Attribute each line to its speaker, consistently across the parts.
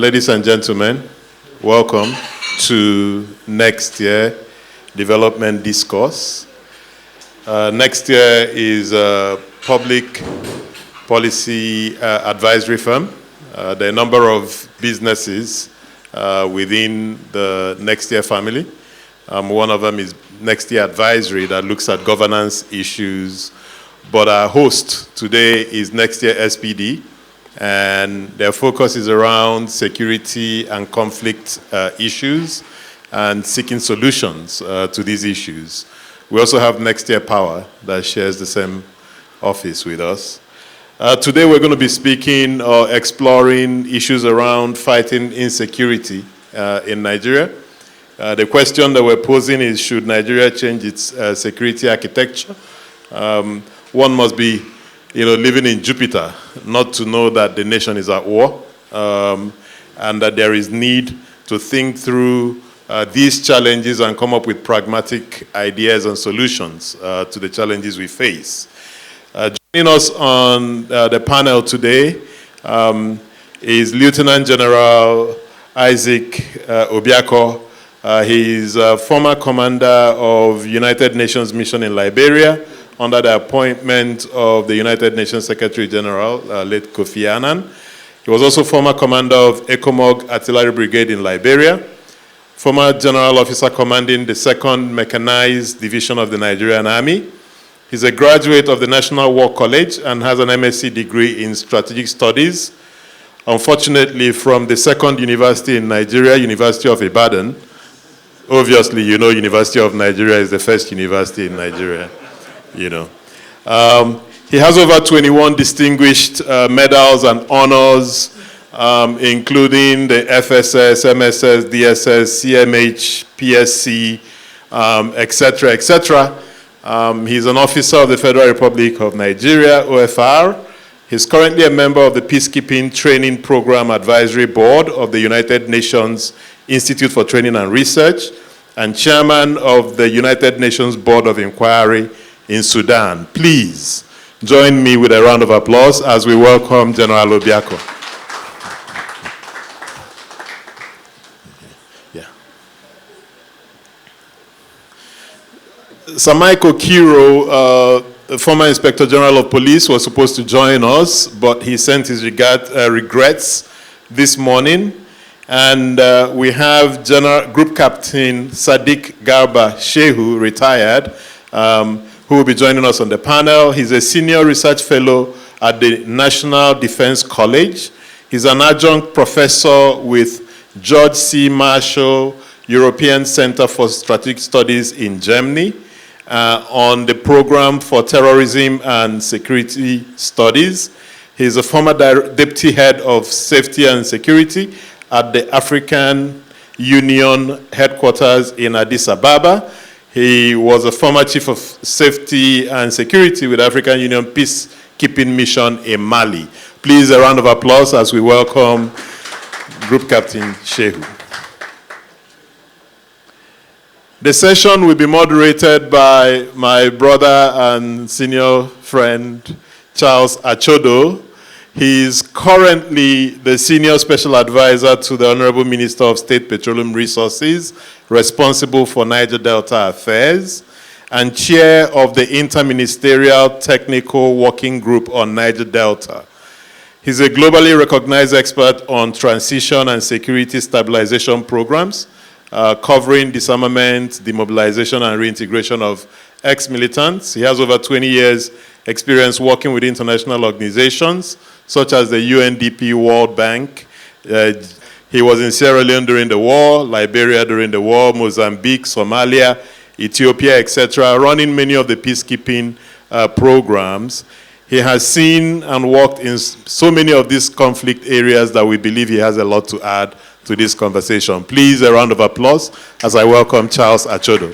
Speaker 1: Ladies and gentlemen, welcome to next year Development Discourse. Next year is a public policy advisory firm. There are a number of businesses within the Next Year family. One of them is Next Year Advisory that looks at governance issues. But our host today is Next Year SPD, and their focus is around security and conflict issues and seeking solutions to these issues. We also have Next Year Power that shares the same office with us. Today we're going to be speaking or exploring issues around fighting insecurity in Nigeria. The question that we're posing is, should Nigeria change its security architecture? One must be, living in Jupiter not to know that the nation is at war, and that there is need to think through these challenges and come up with pragmatic ideas and solutions to the challenges we face. Joining us on the panel today is Lieutenant General Isaac Obiako. He is a former commander of United Nations Mission in Liberia under the appointment of the United Nations Secretary General, late Kofi Annan. He was also former commander of ECOMOG Artillery Brigade in Liberia, former General Officer commanding the 2nd Mechanized Division of the Nigerian Army. He's a graduate of the National War College and has an MSc degree in Strategic Studies. Unfortunately, from the 2nd university in Nigeria, University of Ibadan. Obviously, University of Nigeria is the first university in Nigeria. He has over 21 distinguished medals and honors, including the FSS, MSS, DSS, CMH, PSC, etc., etc. He's an officer of the Federal Republic of Nigeria, OFR. He's currently a member of the Peacekeeping Training Program Advisory Board of the United Nations Institute for Training and Research, and chairman of the United Nations Board of Inquiry in Sudan. Please join me with a round of applause as we welcome General Obiako. Yeah. Sir Michael Kiro, the former Inspector General of Police, was supposed to join us, but he sent his regrets this morning. And we have Group Captain Sadiq Garba Shehu, retired, who will be joining us on the panel. He's a senior research fellow at the National Defense College. He's an adjunct professor with George C. Marshall European Center for Strategic Studies in Germany on the program for terrorism and security studies. He's a former deputy head of safety and security at the African Union headquarters in Addis Ababa. He was a former chief of safety and security with African Union Peacekeeping Mission in Mali. Please, a round of applause as we welcome Group Captain Shehu. The session will be moderated by my brother and senior friend, Charles Achodo. He is currently the Senior Special Advisor to the Honorable Minister of State Petroleum Resources, responsible for Niger Delta Affairs, and Chair of the Interministerial Technical Working Group on Niger Delta. He's a globally recognized expert on transition and security stabilization programs, covering disarmament, demobilization, and reintegration of ex-militants. He has over 20 years experience working with international organizations, such as the UNDP, World Bank. He was in Sierra Leone during the war, Liberia during the war, Mozambique, Somalia, Ethiopia, etc., running many of the peacekeeping programs. He has seen and worked in so many of these conflict areas that we believe he has a lot to add to this conversation. Please, a round of applause as I welcome Charles Achodo.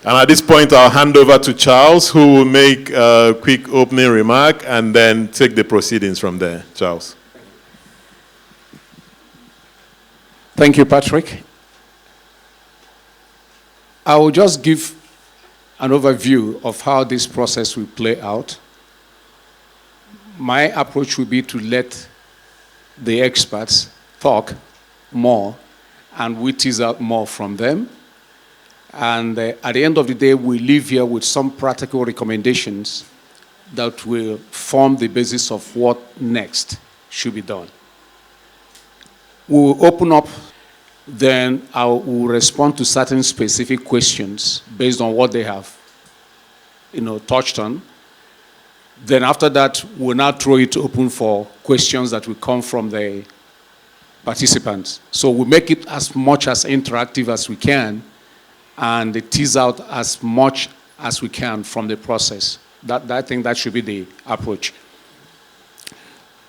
Speaker 1: And at this point, I'll hand over to Charles, who will make a quick opening remark and then take the proceedings from there. Charles.
Speaker 2: Thank you, Patrick. I will just give an overview of how this process will play out. My approach will be to let the experts talk more, and we tease out more from them. And at the end of the day, we leave here with some practical recommendations that will form the basis of what next should be done. We will open up, then I will respond to certain specific questions based on what they have, touched on. Then after that, we'll now throw it open for questions that will come from the participants. So we make it as much as interactive as we can, and tease out as much as we can from the process. I think that should be the approach.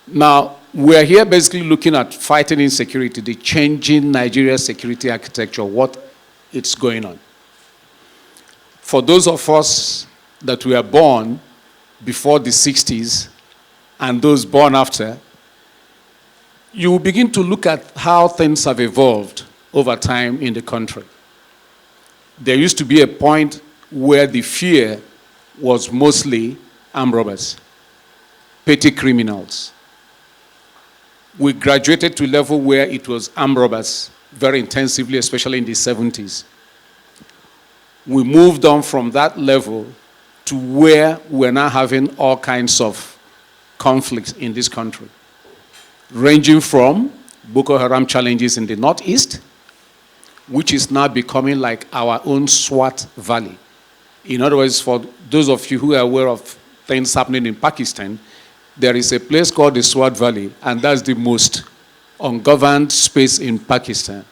Speaker 2: Now, we're here basically looking at fighting insecurity, the changing Nigeria security architecture, what it's going on. For those of us that were born before the 60s and those born after, you will begin to look at how things have evolved over time in the country. There used to be a point where the fear was mostly armed robbers, petty criminals. We graduated to a level where it was armed robbers very intensively, especially in the 70s. We moved on from that level to where we're now having all kinds of conflicts in this country, ranging from Boko Haram challenges in the northeast, which is now becoming like our own SWAT valley. In other words, for those of you who are aware of things happening in Pakistan, there is a place called the SWAT Valley, and that's the most ungoverned space in Pakistan.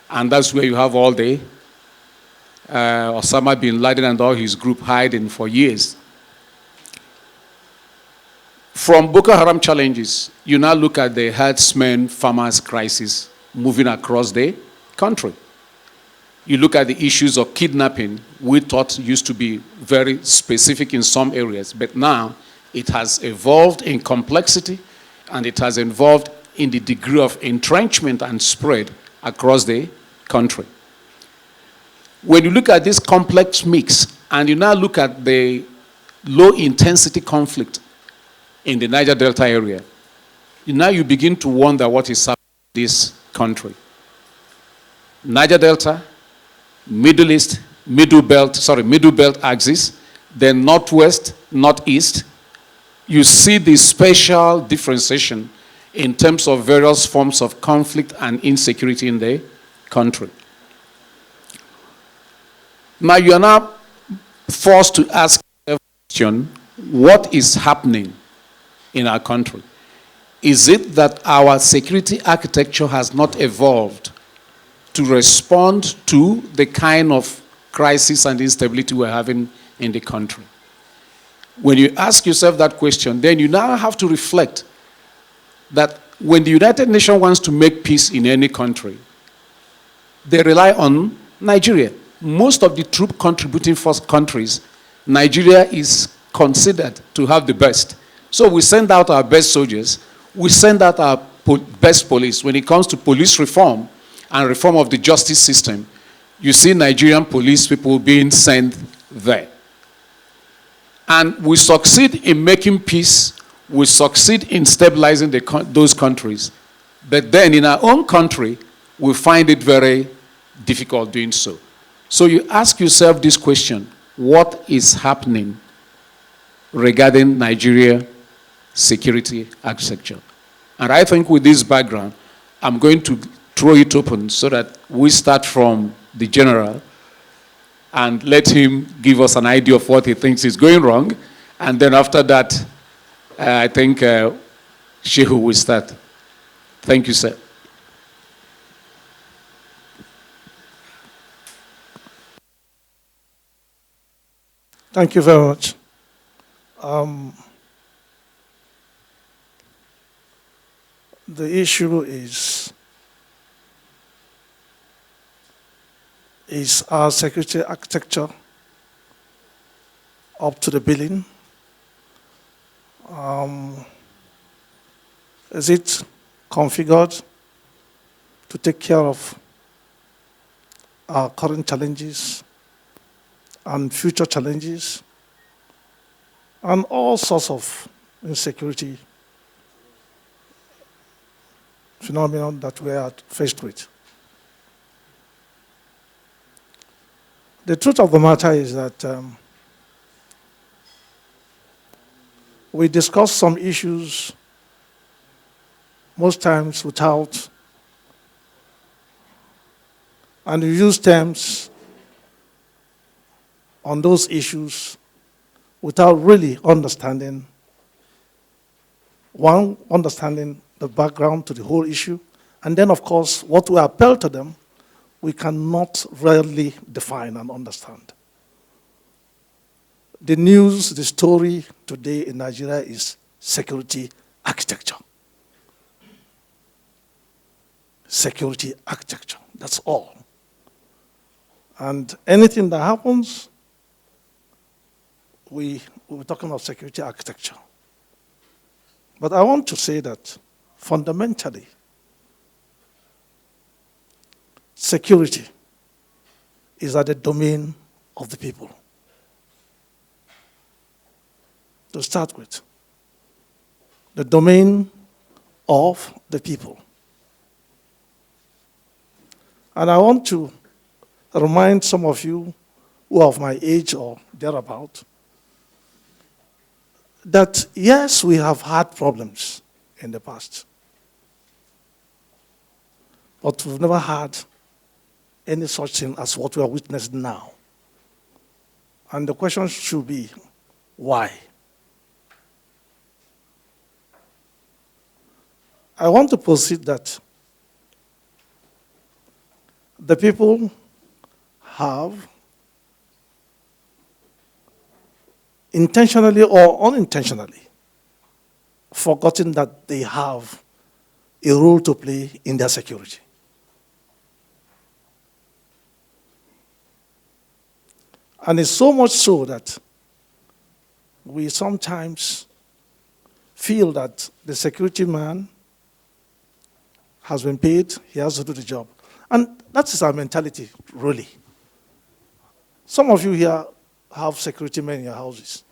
Speaker 2: And that's where you have all the Osama bin Laden and all his group hiding for years. From Boko Haram challenges, you now look at the herdsmen farmers crisis moving across the country. You look at the issues of kidnapping, we thought used to be very specific in some areas, but now it has evolved in complexity, and it has evolved in the degree of entrenchment and spread across the country. When you look at this complex mix, and you now look at the low-intensity conflict in the Niger Delta area, now you begin to wonder what is happening in this country. Niger Delta, Middle East, Middle Belt axis, then Northwest, Northeast. You see the spatial differentiation in terms of various forms of conflict and insecurity in the country. Now you are now forced to ask the question, what is happening in our country? Is it that our security architecture has not evolved to respond to the kind of crisis and instability we're having in the country? When you ask yourself that question, then you now have to reflect that when the United Nations wants to make peace in any country, they rely on Nigeria. Most of the troop contributing force countries, Nigeria is considered to have the best. So we send out our best soldiers, we send out our best police. When it comes to police reform and reform of the justice system, you see Nigerian police people being sent there. And we succeed in making peace, we succeed in stabilizing those countries. But then in our own country, we find it very difficult doing so. So you ask yourself this question, what is happening regarding Nigeria security architecture? And I think with this background, I'm going to throw it open so that we start from the general and let him give us an idea of what he thinks is going wrong. And then after that, I think Shehu will start. Thank you, sir.
Speaker 3: Thank you very much. The issue is our security architecture up to the billing? Is it configured to take care of our current challenges and future challenges and all sorts of insecurity phenomenon that we are faced with. The truth of the matter is that we discuss some issues most times without, and we use terms on those issues without really understanding the background to the whole issue, and then, of course, what we appel to them, we cannot really define and understand. The news, the story today in Nigeria is security architecture. Security architecture, that's all. And anything that happens, we're talking about security architecture. But I want to say that fundamentally, security is at the domain of the people. To start with, the domain of the people. And I want to remind some of you who are of my age or thereabout that yes, we have had problems in the past, but we've never had any such thing as what we are witnessing now. And the question should be, why? I want to posit that the people have intentionally or unintentionally forgotten that they have a role to play in their security. And it's so much so that we sometimes feel that the security man has been paid, he has to do the job. And that is our mentality, really. Some of you here have security men in your houses.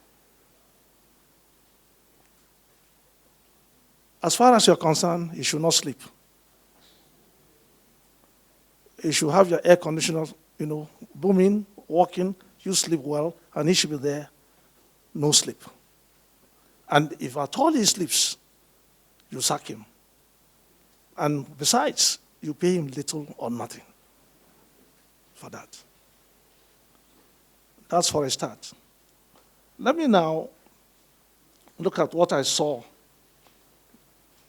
Speaker 3: As far as you're concerned, you should not sleep. You should have your air conditioner, booming, working, you sleep well, and he should be there, no sleep. And if at all he sleeps, you sack him. And besides, you pay him little or nothing for that. That's for a start. Let me now look at what I saw.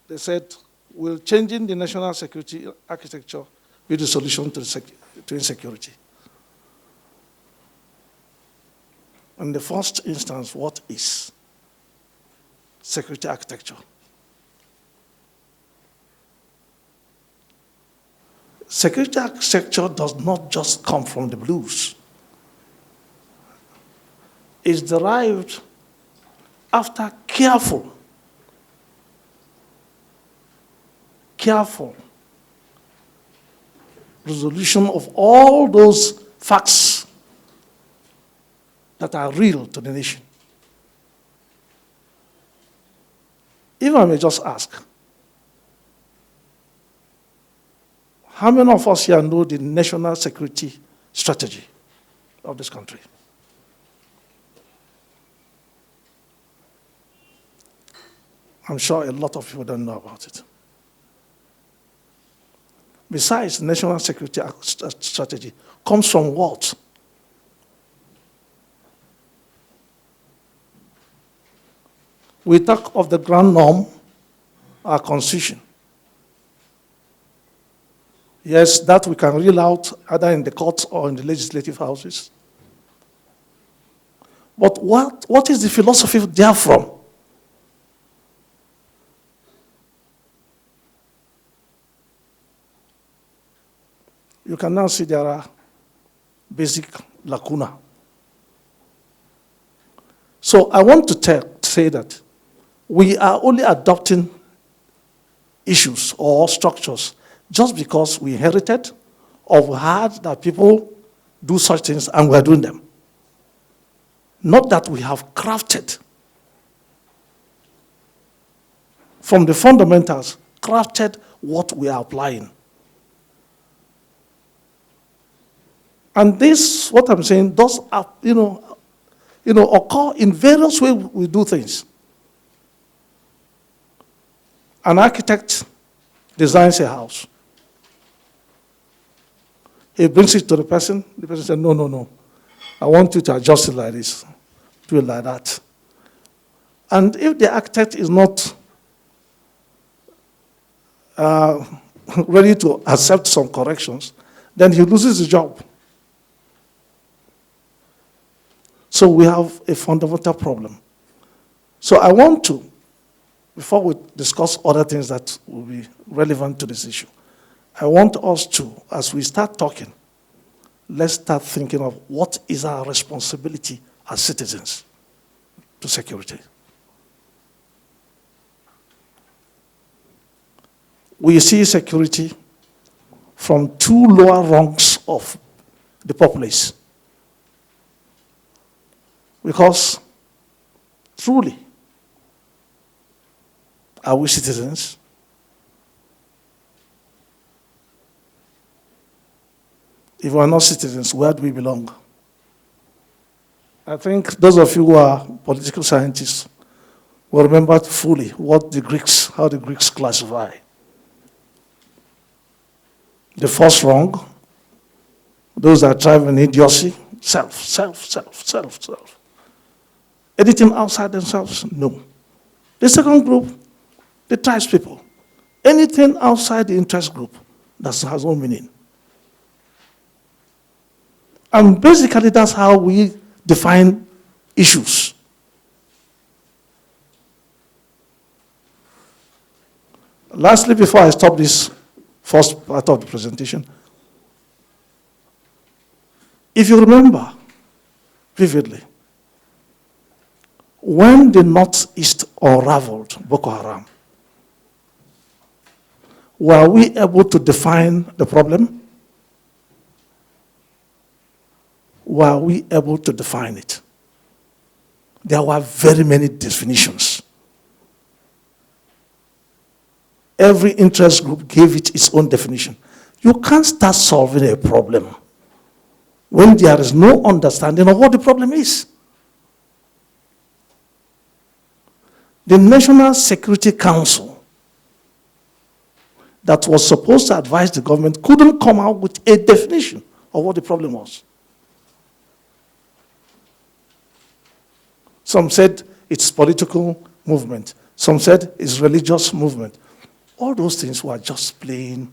Speaker 3: They said, will changing the national security architecture be the solution to insecurity? In the first instance, what is security architecture? Security architecture does not just come from the blues. It's derived after careful resolution of all those facts that are real to the nation. If I may just ask, how many of us here know the national security strategy of this country? I'm sure a lot of people don't know about it. Besides, national security strategy comes from what? We talk of the grand norm, our constitution. Yes, that we can reel out either in the courts or in the legislative houses. But what is the philosophy therefrom? You can now see there are basic lacuna. So I want to say that we are only adopting issues or structures just because we inherited or we heard that people do such things and we're doing them. Not that we have crafted from the fundamentals, crafted what we are applying. And this, what I'm saying, does occur in various ways we do things. An architect designs a house. He brings it to the person says, no. I want you to adjust it like this, do it like that. And if the architect is not ready to accept some corrections, then he loses his job. So we have a fundamental problem. So I want to, before we discuss other things that will be relevant to this issue, I want us to, as we start talking, let's start thinking of what is our responsibility as citizens to security. We see security from two lower rungs of the populace. Because truly, are we citizens? If we are not citizens, where do we belong? I think those of you who are political scientists will remember fully how the Greeks classify. The first rung, those that drive in idiocy, self. Anything outside themselves, no. The second group, the tribes people. Anything outside the interest group, that has no meaning. And basically, that's how we define issues. Lastly, before I stop this first part of the presentation, if you remember vividly, when the Northeast unraveled Boko Haram, were we able to define the problem? Were we able to define it? There were very many definitions. Every interest group gave it its own definition. You can't start solving a problem when there is no understanding of what the problem is. The National Security Council that was supposed to advise the government couldn't come out with a definition of what the problem was. Some said it's political movement. Some said it's religious movement. All those things were just playing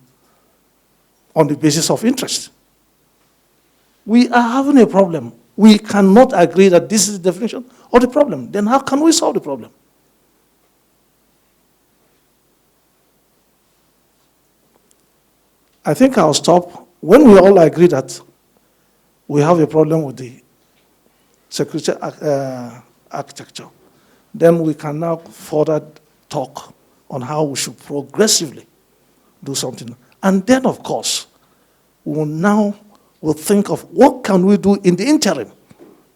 Speaker 3: on the basis of interest. We are having a problem. We cannot agree that this is the definition of the problem. Then how can we solve the problem? I think I'll stop when we all agree that we have a problem with the security architecture. Then we can now further talk on how we should progressively do something. And then, of course, we'll think of what can we do in the interim.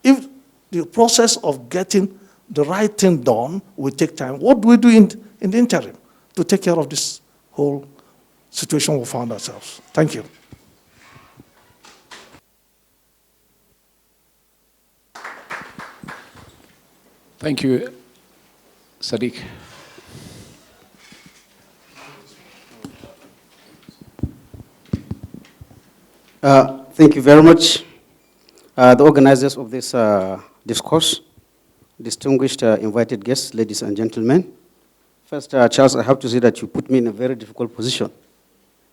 Speaker 3: If the process of getting the right thing done will take time, what do we do in the interim to take care of this whole situation we found ourselves? Thank you.
Speaker 2: Thank you, Sadiq.
Speaker 4: Thank you very much, the organizers of this discourse, distinguished invited guests, ladies and gentlemen. First, Charles, I have to say that you put me in a very difficult position.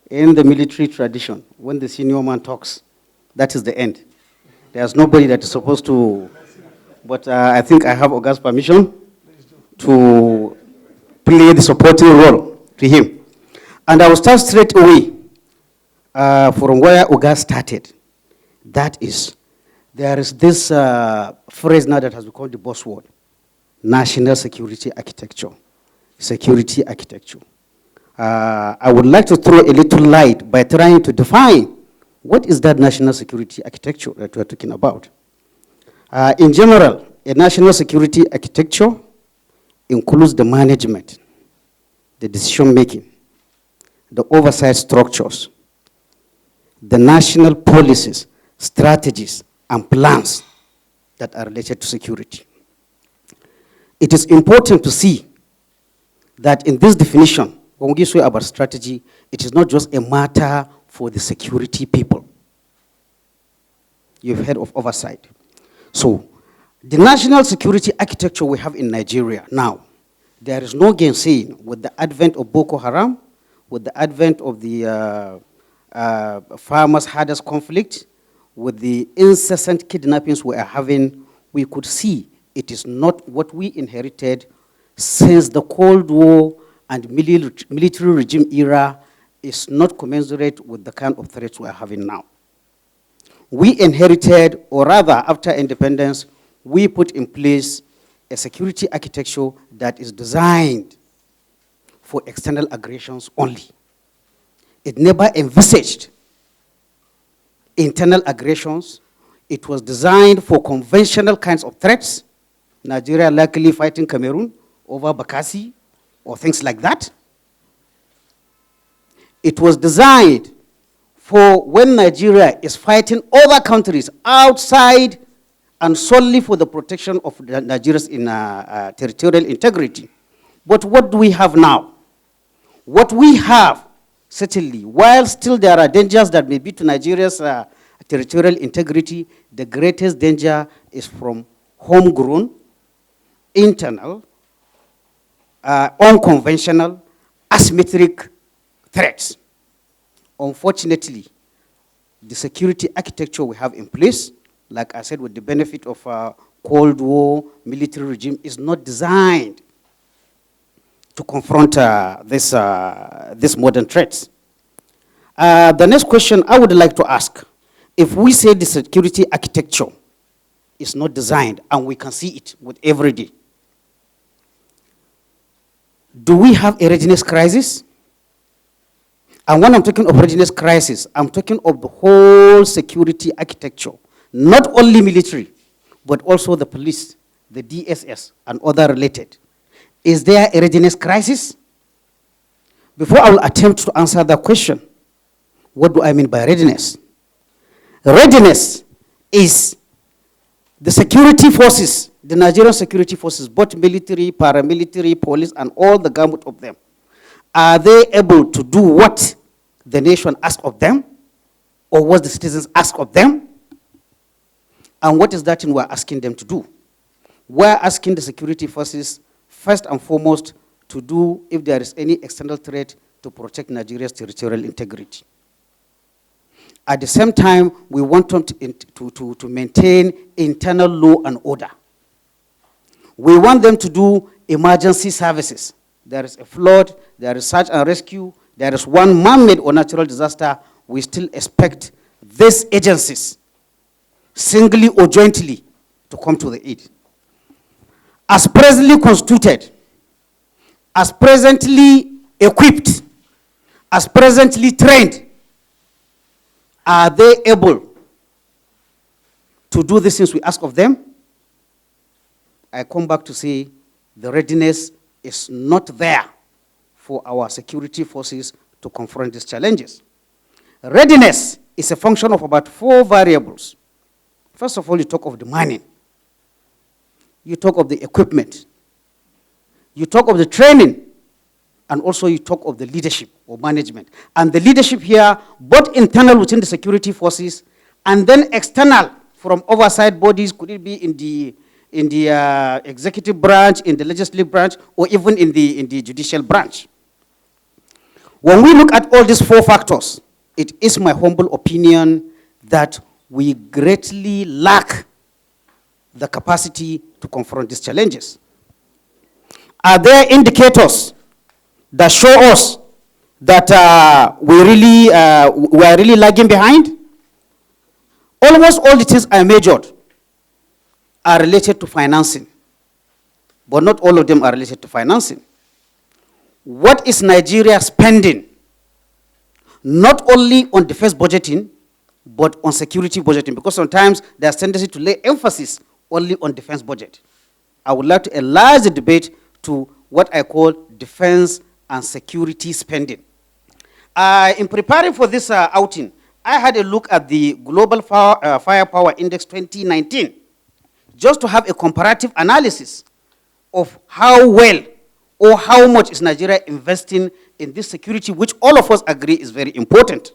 Speaker 4: In the military tradition, when the senior man talks, that is the end. There's nobody that is supposed to, but I think I have Oga's permission to play the supporting role to him. And I will start straight away from where Oga started. That is, there is this phrase now that has become the buzzword: national security architecture. Security architecture. I would like to throw a little light by trying to define what is that national security architecture that we are talking about. In general, a national security architecture includes the management, the decision making, the oversight structures, the national policies, strategies, and plans that are related to security. It is important to see that in this definition, when we say about strategy, it is not just a matter for the security people. You've heard of oversight. So, the national security architecture we have in Nigeria now, there is no gainsaying with the advent of Boko Haram, with the advent of the farmers-herders conflict, with the incessant kidnappings we are having, we could see it is not what we inherited since the Cold War and military regime era is not commensurate with the kind of threats we are having now. We inherited, or rather after independence, we put in place a security architecture that is designed for external aggressions only. It never envisaged internal aggressions. It was designed for conventional kinds of threats. Nigeria likely fighting Cameroon over Bakassi or things like that. It was designed for when Nigeria is fighting other countries outside and solely for the protection of Nigeria's territorial integrity. But what do we have now? What we have, certainly, while still there are dangers that may be to Nigeria's territorial integrity, the greatest danger is from homegrown, internal, unconventional, asymmetric threats. Unfortunately, the security architecture we have in place, like I said, with the benefit of Cold War military regime, is not designed to confront this modern threats. The next question I would like to ask, if we say the security architecture is not designed, and we can see it with every day, do we have a readiness crisis? And when I'm talking of readiness crisis, I'm talking of the whole security architecture, not only military, but also the police, the DSS, and other related. Is there a readiness crisis? Before I will attempt to answer that question, what do I mean by readiness? Readiness is the security forces, the Nigerian security forces, both military, paramilitary, police, and all the gamut of them. Are they able to do what the nation asks of them, or what the citizens ask of them? And what is that thing we're asking them to do? We're asking the security forces, first and foremost, to do, if there is any external threat, to protect Nigeria's territorial integrity. At the same time, we want them to maintain internal law and order. We want them to do emergency services. There is a flood, there is search and rescue, there is one man-made or natural disaster. We still expect these agencies, singly or jointly, to come to the aid. As presently constituted, as presently equipped, as presently trained, are they able to do the things we ask of them? I come back to say the readiness is not there for our security forces to confront these challenges. Readiness is a function of about 4 variables. First of all, you talk of the money. You talk of the equipment. You talk of the training. And also you talk of the leadership or management. And the leadership here, both internal within the security forces, and then external from oversight bodies, could it be in the executive branch, in the legislative branch, or even in the judicial branch. When we look at all these 4 factors, it is my humble opinion that we greatly lack the capacity to confront these challenges. Are there indicators that show us that we are really lagging behind? Almost all the things I measured are related to financing, but not all of them are related to financing. What is Nigeria spending, not only on defense budgeting, but on security budgeting? Because sometimes there's tendency to lay emphasis only on defense budget. I would like to enlarge the debate to what I call defense and security spending. In preparing for this outing, I had a look at the Global Firepower Index 2019, just to have a comparative analysis of how well or how much is Nigeria investing in this security, which all of us agree is very important.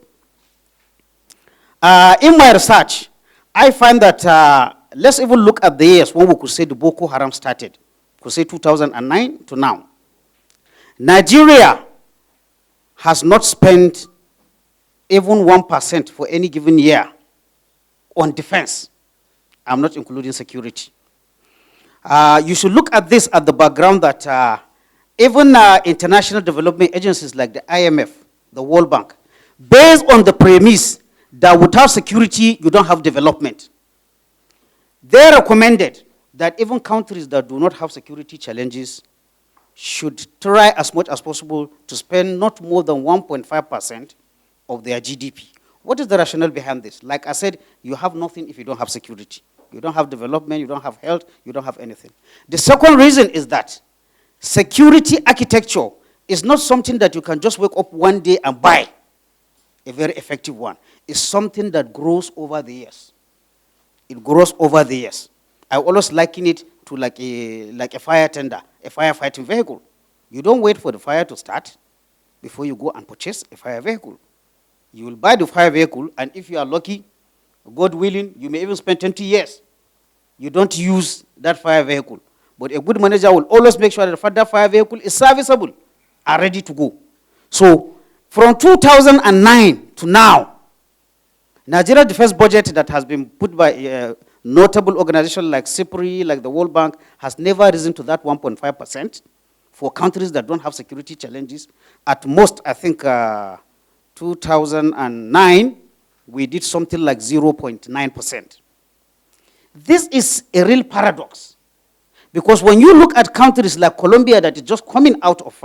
Speaker 4: In my research, I find that, let's even look at the years when we could say the Boko Haram started. Could say 2009 to now. Nigeria has not spent even 1% for any given year on defense. I'm not including security. You should look at this at the background that even international development agencies like the IMF, the World Bank, based on the premise that without security, you don't have development, they recommended that even countries that do not have security challenges should try as much as possible to spend not more than 1.5% of their GDP. What is the rationale behind this? Like I said, you have nothing if you don't have security. You don't have development, you don't have health, you don't have anything. The second reason is that security architecture is not something that you can just wake up one day and buy, a very effective one. It's something that grows over the years. It grows over the years. I always liken it to like a fire tender, a firefighting vehicle. You don't wait for the fire to start before you go and purchase a fire vehicle. You will buy the fire vehicle, and if you are lucky, God willing, you may even spend 20 years. You don't use that fire vehicle. But a good manager will always make sure that that fire vehicle is serviceable and ready to go. So from 2009 to now, Nigeria defense budget that has been put by notable organizations like CIPRI, like the World Bank, has never risen to that 1.5% for countries that don't have security challenges. At most, I think 2009, we did something like 0.9%. This is a real paradox, because when you look at countries like Colombia that is just coming out of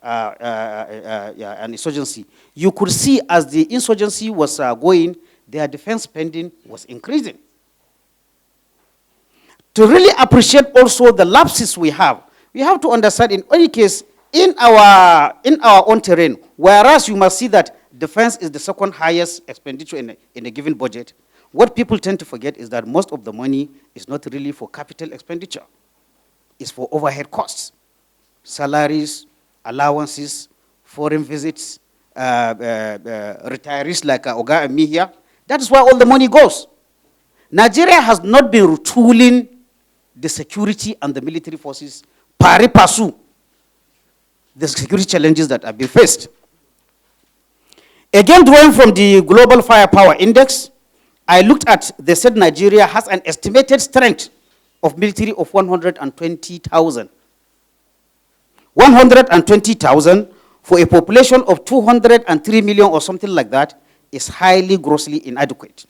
Speaker 4: an insurgency, you could see as the insurgency was going, their defense spending was increasing. To really appreciate also the lapses we have to understand in any case, in our own terrain, whereas you must see that defense is the second highest expenditure in a given budget, what people tend to forget is that most of the money is not really for capital expenditure. It's for overhead costs, salaries, allowances, foreign visits, retirees like Oga and me here. That is where all the money goes. Nigeria has not been retooling the security and the military forces pari passu the security challenges that have been faced. Again, drawing from the Global Firepower Index, I looked at, they said Nigeria has an estimated strength of military of 120,000. 120,000 for a population of 203 million or something like that is highly, grossly inadequate.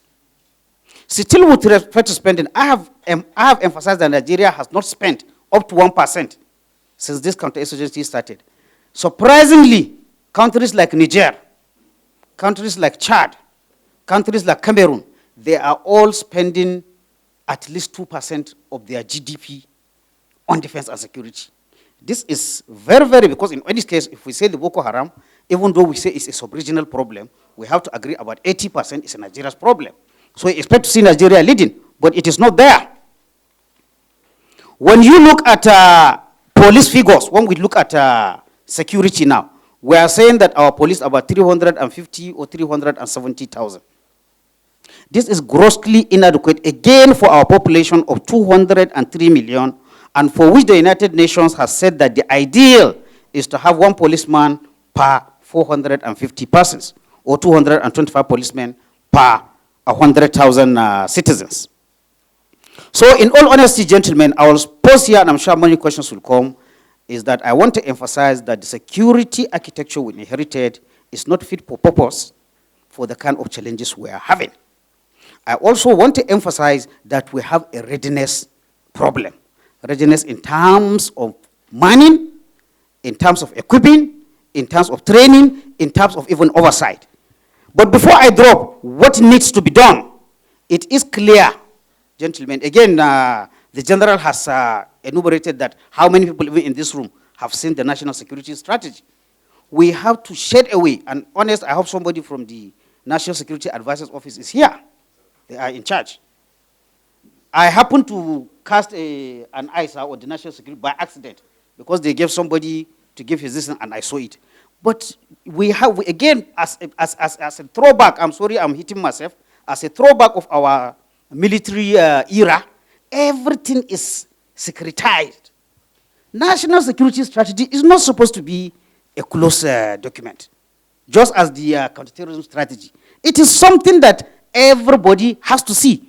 Speaker 4: Still, with respect to spending, I have emphasized that Nigeria has not spent up to 1% since this counterinsurgency started. Surprisingly, countries like Niger, countries like Chad, countries like Cameroon, they are all spending at least 2% of their GDP on defense and security. This is very, very, because in any case, if we say the Boko Haram, even though we say it's a sub-regional problem, we have to agree about 80% is a Nigeria's problem. So we expect to see Nigeria leading, but it is not there. When you look at police figures, when we look at security now, we are saying that our police are about 350 or 370,000. This is grossly inadequate, again, for our population of 203 million, and for which the United Nations has said that the ideal is to have one policeman per 450 persons, or 225 policemen per 100,000 citizens. So in all honesty, gentlemen, I will pause here, and I'm sure many questions will come, is that I want to emphasize that the security architecture we inherited is not fit for purpose for the kind of challenges we are having. I also want to emphasize that we have a readiness problem. Readiness in terms of money, in terms of equipping, in terms of training, in terms of even oversight. But before I drop what needs to be done, it is clear, gentlemen, again, the general has enumerated that how many people even in this room have seen the national security strategy. we have to shed away. And honest, I hope somebody from the National Security Advisor's Office is here. They are in charge. I happened to cast an ISA on the National Security by accident because they gave somebody to give his listen and I saw it. But again, as a throwback, I'm sorry I'm hitting myself, as a throwback of our military era, everything is securitized. National security strategy is not supposed to be a close document, just as the counterterrorism strategy. It is something that everybody has to see.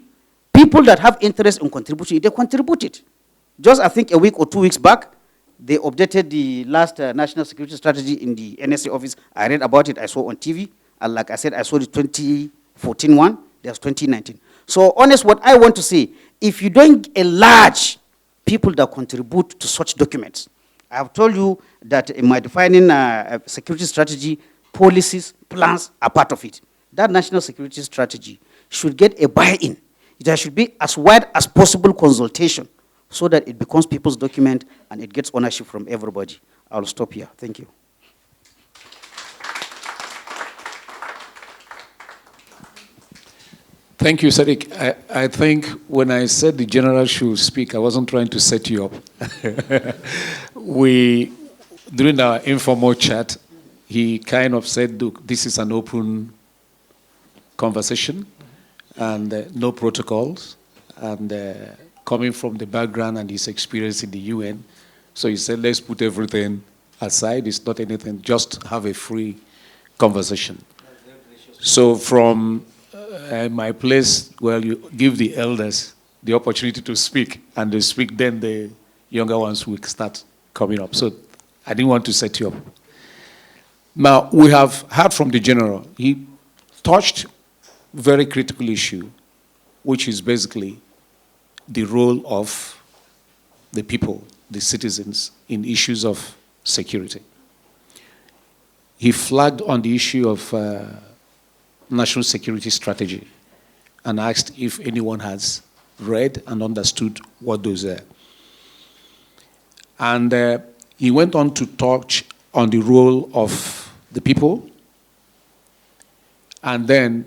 Speaker 4: People that have interest in contributing, they contribute it. Just I think a week or 2 weeks back, they updated the last national security strategy in the NSA office. I read about it, I saw on TV. And like I said, I saw the 2014 one, there's 2019. So honest, what I want to say, if you don't enlarge people that contribute to such documents, I have told you that in my defining security strategy, policies, plans are part of it. That national security strategy should get a buy-in. There should be as wide as possible consultation so that it becomes people's document and it gets ownership from everybody. I'll stop here. Thank you.
Speaker 2: Thank you, Sadiq. I think when I said the general should speak, I wasn't trying to set you up. During our informal chat, he kind of said, look, this is an open conversation and no protocols, and coming from the background and his experience in the UN. So he said, let's put everything aside. It's not anything, just have a free conversation. So from my place, well, you give the elders the opportunity to speak, and they speak, then the younger ones will start coming up. So I didn't want to set you up. Now, we have heard from the general. He touched very critical issue, which is basically the role of the people, the citizens, in issues of security. He flagged on the issue of national security strategy and asked if anyone has read and understood what those are. And he went on to touch on the role of the people, and then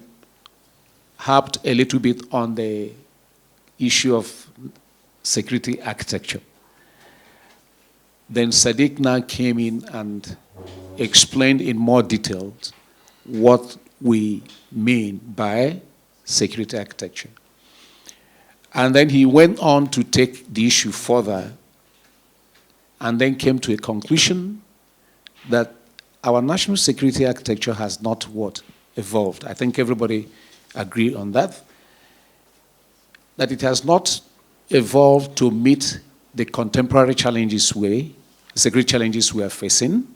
Speaker 2: harped a little bit on the issue of security architecture. Then Sadiq now came in and explained in more detail what we mean by security architecture. And then he went on to take the issue further and then came to a conclusion that our national security architecture has not what? Evolved. I think everybody agreed on that. That it has not evolved to meet the contemporary challenges security challenges we are facing.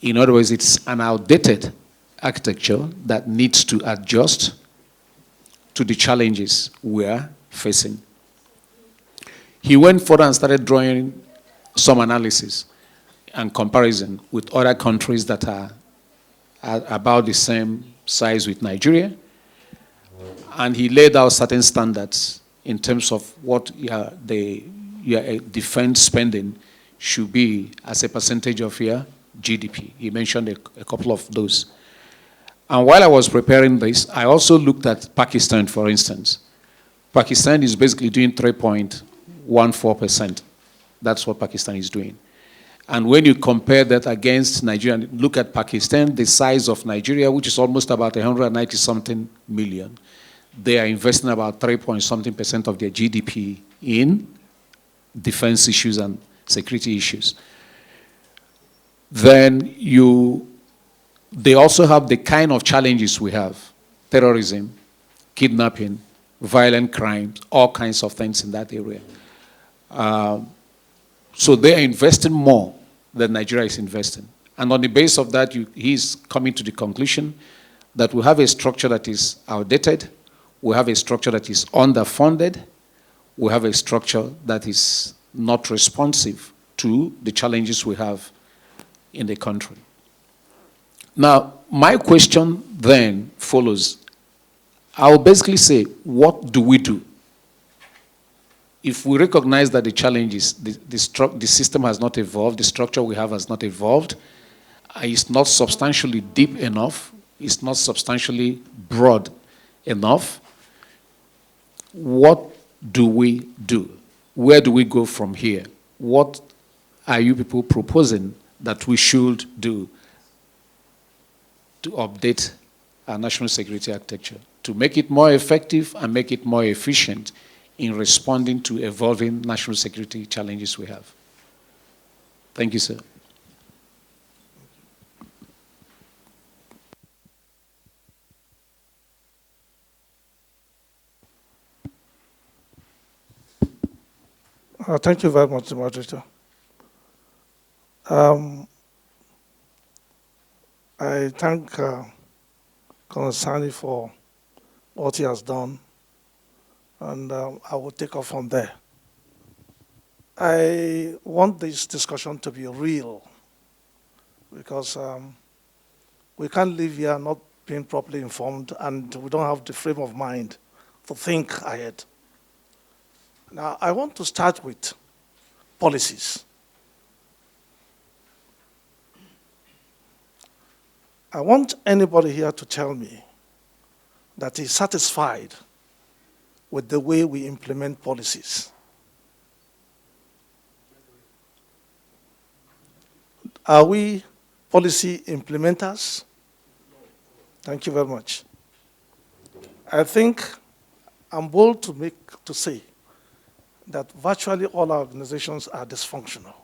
Speaker 2: In other words, it's an outdated architecture that needs to adjust to the challenges we are facing. He went further and started drawing some analysis and comparison with other countries that are about the same size with Nigeria. And he laid out certain standards in terms of what the defense spending should be as a percentage of your GDP. He mentioned a couple of those. And while I was preparing this, I also looked at Pakistan, for instance. Pakistan is basically doing 3.14%. That's what Pakistan is doing. And when you compare that against Nigeria, look at Pakistan, the size of Nigeria, which is almost about 190-something million, they are investing about 3-point-something% of their GDP in defense issues and security issues. Then they also have the kind of challenges we have: terrorism, kidnapping, violent crimes, all kinds of things in that area. So they are investing more than Nigeria is investing. And on the basis of that, he's coming to the conclusion that we have a structure that is outdated, we have a structure that is underfunded, we have a structure that is not responsive to the challenges we have in the country. Now, my question then follows. I'll basically say, what do we do? If we recognize that the challenges, the system has not evolved, the structure we have has not evolved, is not substantially deep enough, it's not substantially broad enough. What do we do? Where do we go from here? What are you people proposing that we should do to update our national security architecture, to make it more effective and make it more efficient in responding to evolving national security challenges we have? Thank you, sir.
Speaker 3: Thank you very much, moderator. I thank Colonel Sani for what he has done, and I will take off from there. I want this discussion to be real, because we can't live here not being properly informed, and we don't have the frame of mind to think ahead. Now, I want to start with policies. I want anybody here to tell me that is satisfied with the way we implement policies. Are we policy implementers? Thank you very much. I think I'm bold to say that virtually all our organizations are dysfunctional.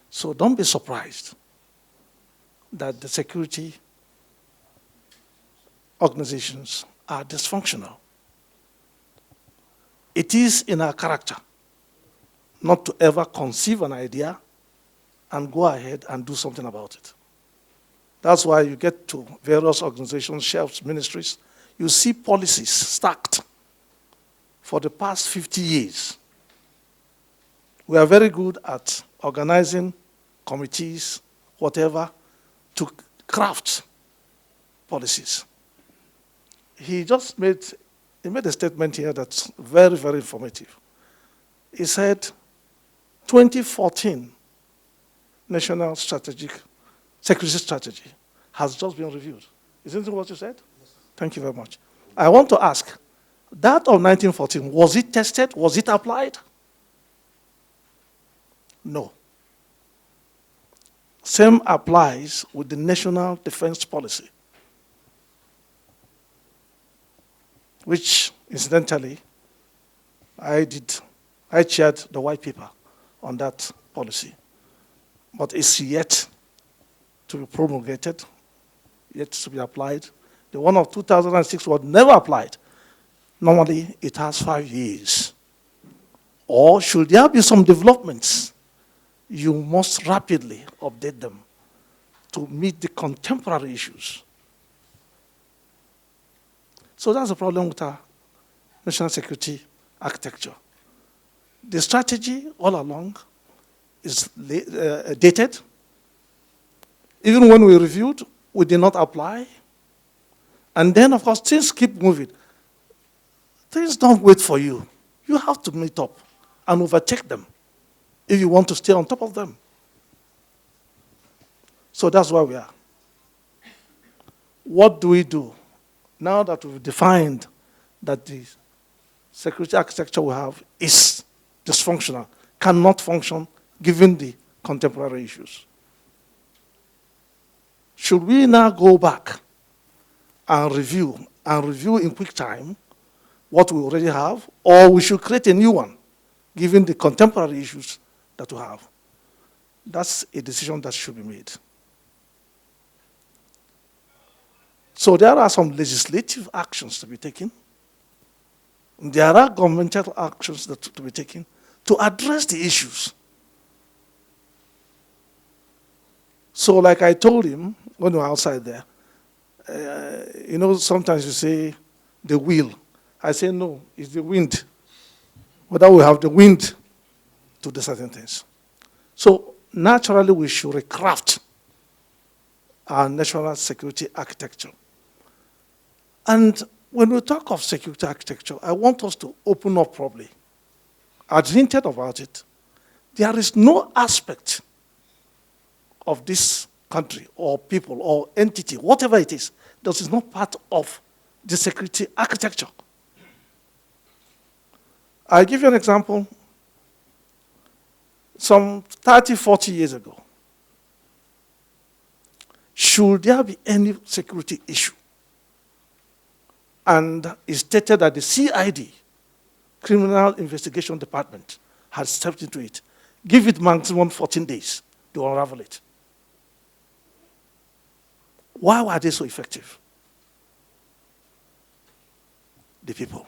Speaker 3: So don't be surprised that the security organizations are dysfunctional. It is in our character not to ever conceive an idea and go ahead and do something about it. That's why you get to various organizations, shelves, ministries, you see policies stacked for the past 50 years. We are very good at organizing committees, whatever, to craft policies. He made a statement here that's very, very informative. He said, 2014 National Security Strategy has just been reviewed. Isn't it what you said? Yes. Thank you very much. I want to ask, that of 1914, was it tested? Was it applied? No. Same applies with the National Defense Policy, which, incidentally, I chaired the white paper on that policy, but it's yet to be promulgated, yet to be applied. The one of 2006 was never applied. Normally, it has 5 years. Or should there be some developments, you must rapidly update them to meet the contemporary issues. So that's the problem with our national security architecture. The strategy all along is dated. Even when we reviewed, we did not apply. And then, of course, things keep moving. Things don't wait for you. You have to meet up and overtake them if you want to stay on top of them. So that's where we are. What do we do now that we've defined that the security architecture we have is dysfunctional, cannot function given the contemporary issues? Should we now go back and review in quick time what we already have, or we should create a new one given the contemporary issues that we have? That's a decision that should be made. So there are some legislative actions to be taken. There are governmental actions to be taken to address the issues. So like I told him when we were outside there, sometimes you say the wheel. I say no, it's the wind. Whether we have the wind to do certain things. So naturally we should recraft our national security architecture. And when we talk of security architecture, I want us to open up properly. I've hinted about it. There is no aspect of this country or people or entity, whatever it is, that is not part of the security architecture. I'll give you an example. Some 30, 40 years ago, should there be any security issue, and it's stated that the CID, Criminal Investigation Department, has stepped into it, give it maximum 14 days to unravel it. Why were they so effective? The people.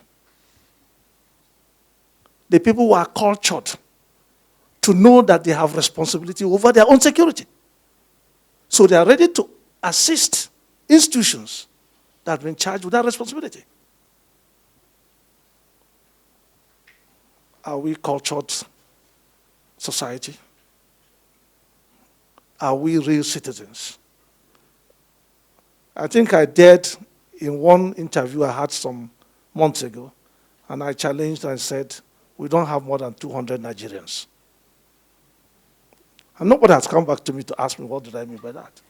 Speaker 3: The people were cultured to know that they have responsibility over their own security. So they are ready to assist institutions that have been charged with that responsibility. Are we cultured society? Are we real citizens? I think I dared in one interview I had some months ago, and I challenged and said, we don't have more than 200 Nigerians. And nobody has come back to me to ask me what did I mean by that.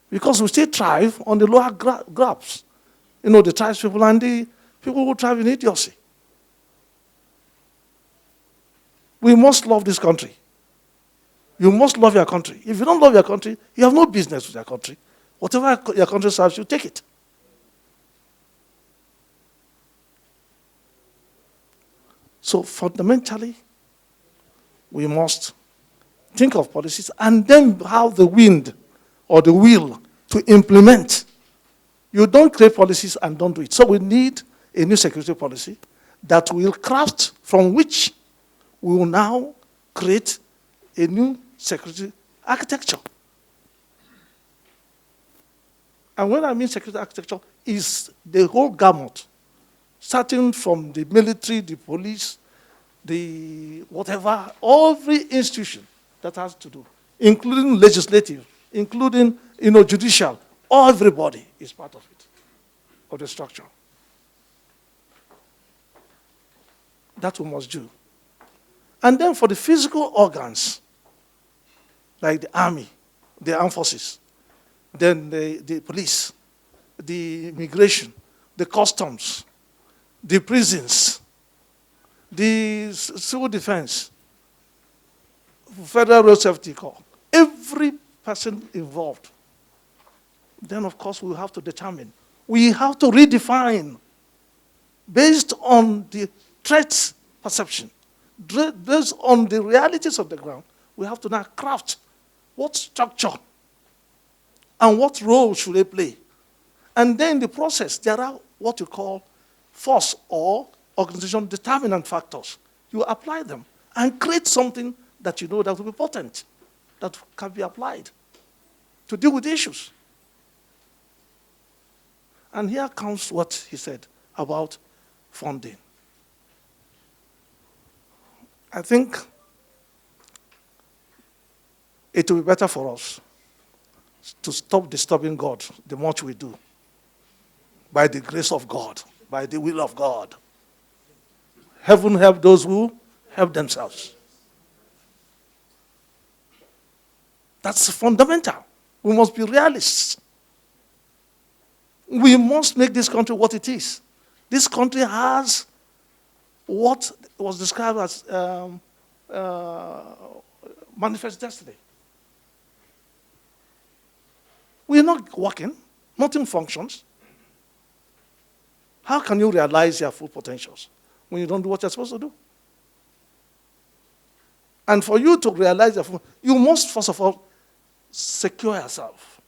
Speaker 3: Because we still thrive on the lower grabs. You know, the tribes people and the people who thrive in idiocy. We must love this country. You must love your country. If you don't love your country, you have no business with your country. Whatever your country serves you, take it. So fundamentally, we must think of policies and then have the wind or the will to implement. You don't create policies and don't do it. So we need a new security policy that will craft, from which we will now create a new security architecture. And when I mean security architecture, is the whole gamut, starting from the military, the police, the whatever, every institution that has to do, including legislative, including judicial, everybody is part of it, of the structure. That we must do. And then for the physical organs, like the army, the armed forces, then the police, the immigration, the customs, the prisons, the civil defense, Federal Road Safety Corps, every person involved. Then, of course, we have to determine. We have to redefine based on the threat perception, based on the realities of the ground. We have to now craft what structure and what role should they play. And then in the process, there are what you call force or organization determinant factors. You apply them and create something that you know that will be potent, that can be applied to deal with issues. And here comes what he said about funding. I think it will be better for us to stop disturbing God the much we do, by the grace of God, by the will of God. Heaven help those who help themselves. That's fundamental. We must be realists. We must make this country what it is. This country has what was described as manifest destiny. We're not working. Nothing functions. How can you realize your full potentials when you don't do what you're supposed to do? And for you to realize your full, you must first of all secure yourself.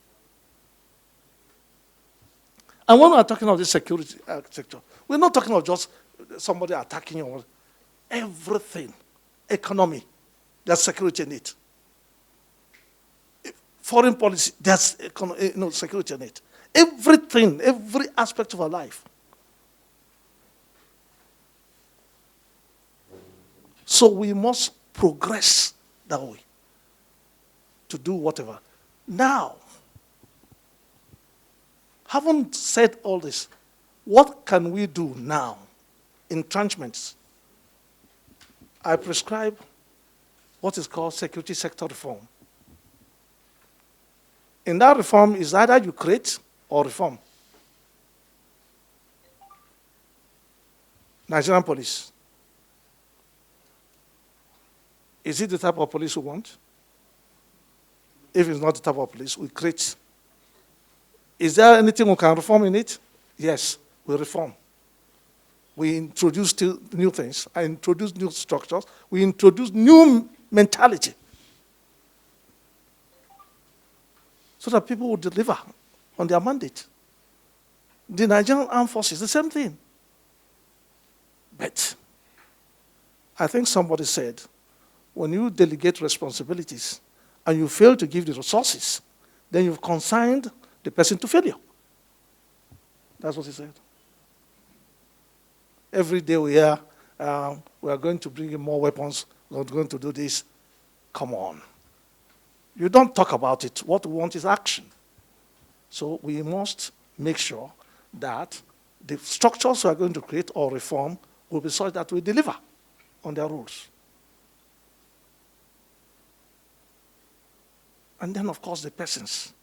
Speaker 3: And when we're talking of this security architecture, we're not talking of just somebody attacking you. Everything, economy, there's security in it. Foreign policy, there's security in it. Everything, every aspect of our life. So we must progress that way to do whatever. Now, having said all this, what can we do now? Entrenchments. I prescribe what is called security sector reform. In that reform is either you create or reform. Nigerian police. Is it the type of police we want? If it's not the type of police, we create. Is there anything we can reform in it? Yes, we reform. We introduce new things. I introduce new structures. We introduce new mentality. So that people will deliver on their mandate. The Nigerian Armed Forces, the same thing. But I think somebody said, when you delegate responsibilities and you fail to give the resources, then you've consigned the person to failure. That's what he said. Every day we hear, we are going to bring in more weapons, we're going to do this. Come on. You don't talk about it. What we want is action. So we must make sure that the structures we are going to create or reform will be such that we deliver on their rules. And then, of course, the persons.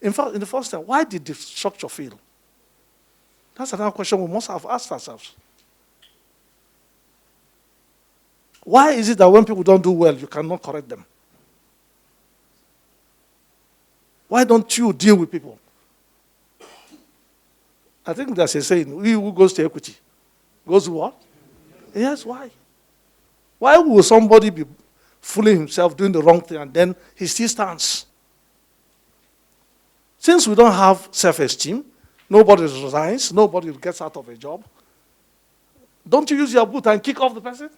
Speaker 3: In fact, in the first time, why did the structure fail? That's another question we must have asked ourselves. Why is it that when people don't do well, you cannot correct them? Why don't you deal with people? I think there's a saying, he who goes to equity goes to what? Yes, why? Why will somebody be fooling himself, doing the wrong thing, and then he still stands? Since we don't have self-esteem, nobody resigns, nobody gets out of a job, don't you use your boot and kick off the person?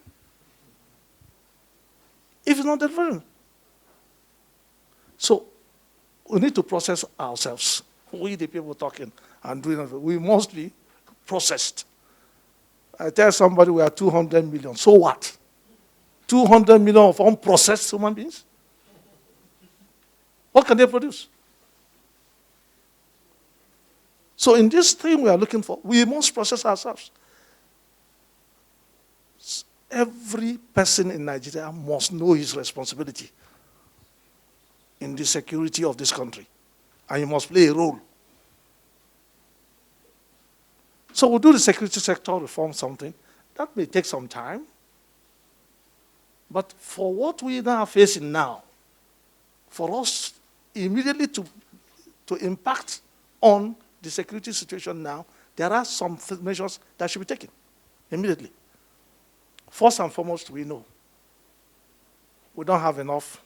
Speaker 3: If it's not delivering. So we need to process ourselves. We, the people talking and doing it, we must be processed. I tell somebody we are 200 million. So what? 200 million of unprocessed human beings? What can they produce? So in this thing we are looking for, we must process ourselves. Every person in Nigeria must know his responsibility in the security of this country. And he must play a role. So we'll do the security sector reform something. That may take some time. But for what we are facing now, for us immediately to impact on the security situation now, there are some measures that should be taken immediately. First and foremost, we know we don't have enough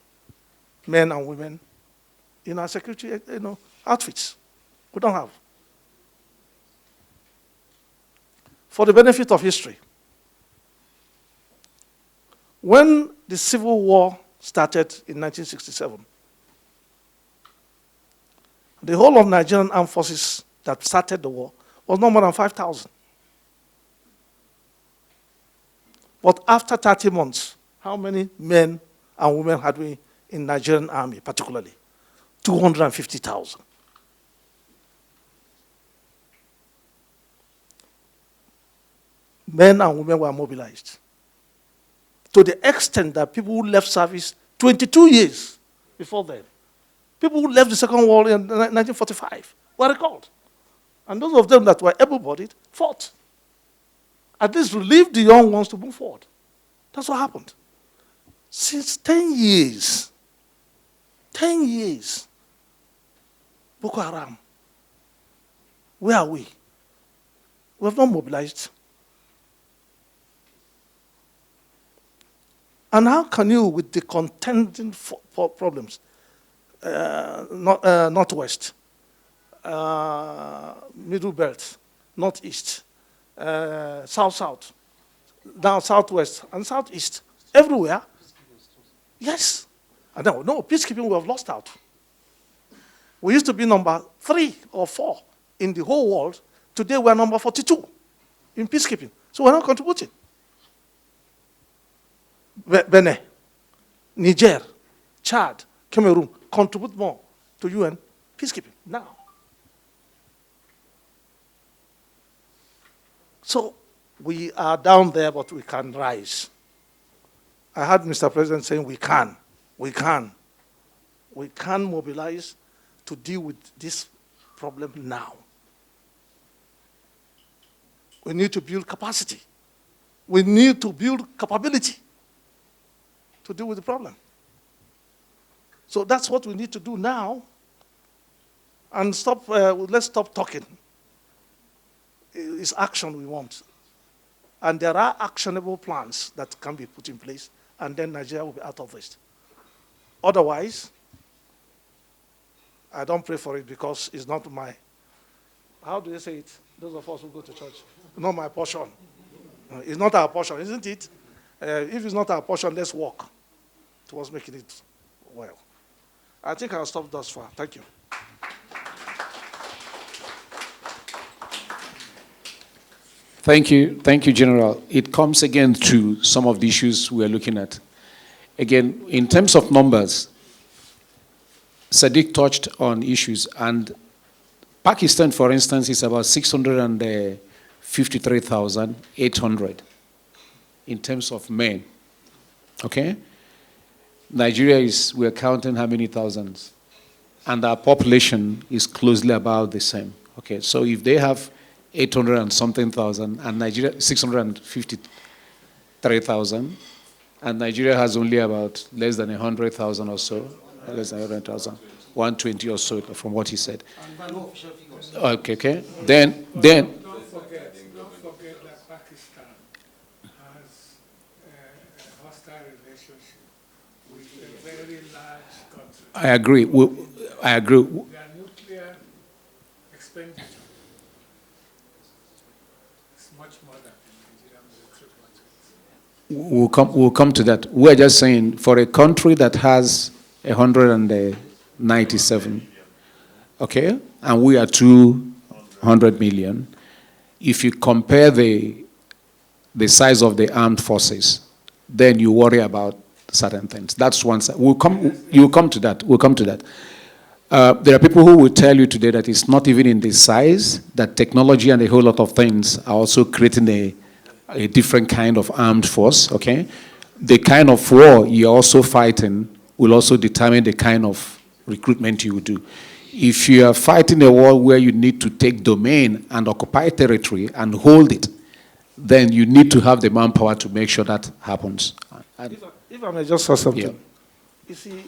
Speaker 3: men and women in our security outfits. We don't have. For the benefit of history, when the Civil War started in 1967, the whole of Nigerian armed forces that started the war was no more than 5,000. But after 30 months, how many men and women had we in Nigerian army, particularly? 250,000. Men and women were mobilized. To the extent that people who left service 22 years before then, people who left the Second World War in 1945 were recalled. And those of them that were able-bodied fought. At least relieve the young ones to move forward. That's what happened. Since 10 years, Boko Haram, where are we? We have not mobilized. And how can you, with the contending problems, northwest, middle belt, northeast, south, down southwest, and southeast, everywhere? Yes. And then, no, peacekeeping we have lost out. We used to be number 3 or 4 in the whole world. Today we are number 42 in peacekeeping. So we're not contributing. Benin, Niger, Chad, Cameroon contribute more to UN peacekeeping now. So we are down there, but we can rise. I heard Mr. President saying we can mobilize to deal with this problem now. We need to build capacity. We need to build capability to deal with the problem. So that's what we need to do now. And let's stop talking. It's action we want. And there are actionable plans that can be put in place, and then Nigeria will be out of this. Otherwise, I don't pray for it because it's not my, how do they say it? Those of us who go to church, not my portion. It's not our portion, isn't it? If it's not our portion, let's walk towards making it well. I think I'll stop thus far. Thank you.
Speaker 2: Thank you, General. It comes again to some of the issues we're looking at. Again, in terms of numbers, Sadiq touched on issues, and Pakistan, for instance, is about 653,800 in terms of men. Okay? Nigeria we're counting how many thousands? And our population is closely about the same. Okay, so if they have 800 and something thousand, and Nigeria 653,000, and Nigeria has only about less than 100,000 or so, less than 100,000, 120 or so from what he said. Okay. Then.
Speaker 5: Don't forget that Pakistan has a hostile relationship with a very large country.
Speaker 2: I agree. I agree.
Speaker 5: Their nuclear expenditure is much more than the Nigerian military budget.
Speaker 2: We'll come to that. We're just saying, for a country that has 197, okay, and we are 200 million, if you compare the size of the armed forces, then you worry about certain things. That's one side. You'll come to that. We'll come to that. There are people who will tell you today that it's not even in the size, that technology and a whole lot of things are also creating a different kind of armed force, okay? The kind of war you're also fighting will also determine the kind of recruitment you will do. If you are fighting a war where you need to take domain and occupy territory and hold it, then you need to have the manpower to make sure that happens.
Speaker 3: If I may just say something.
Speaker 2: Yeah.
Speaker 3: You see,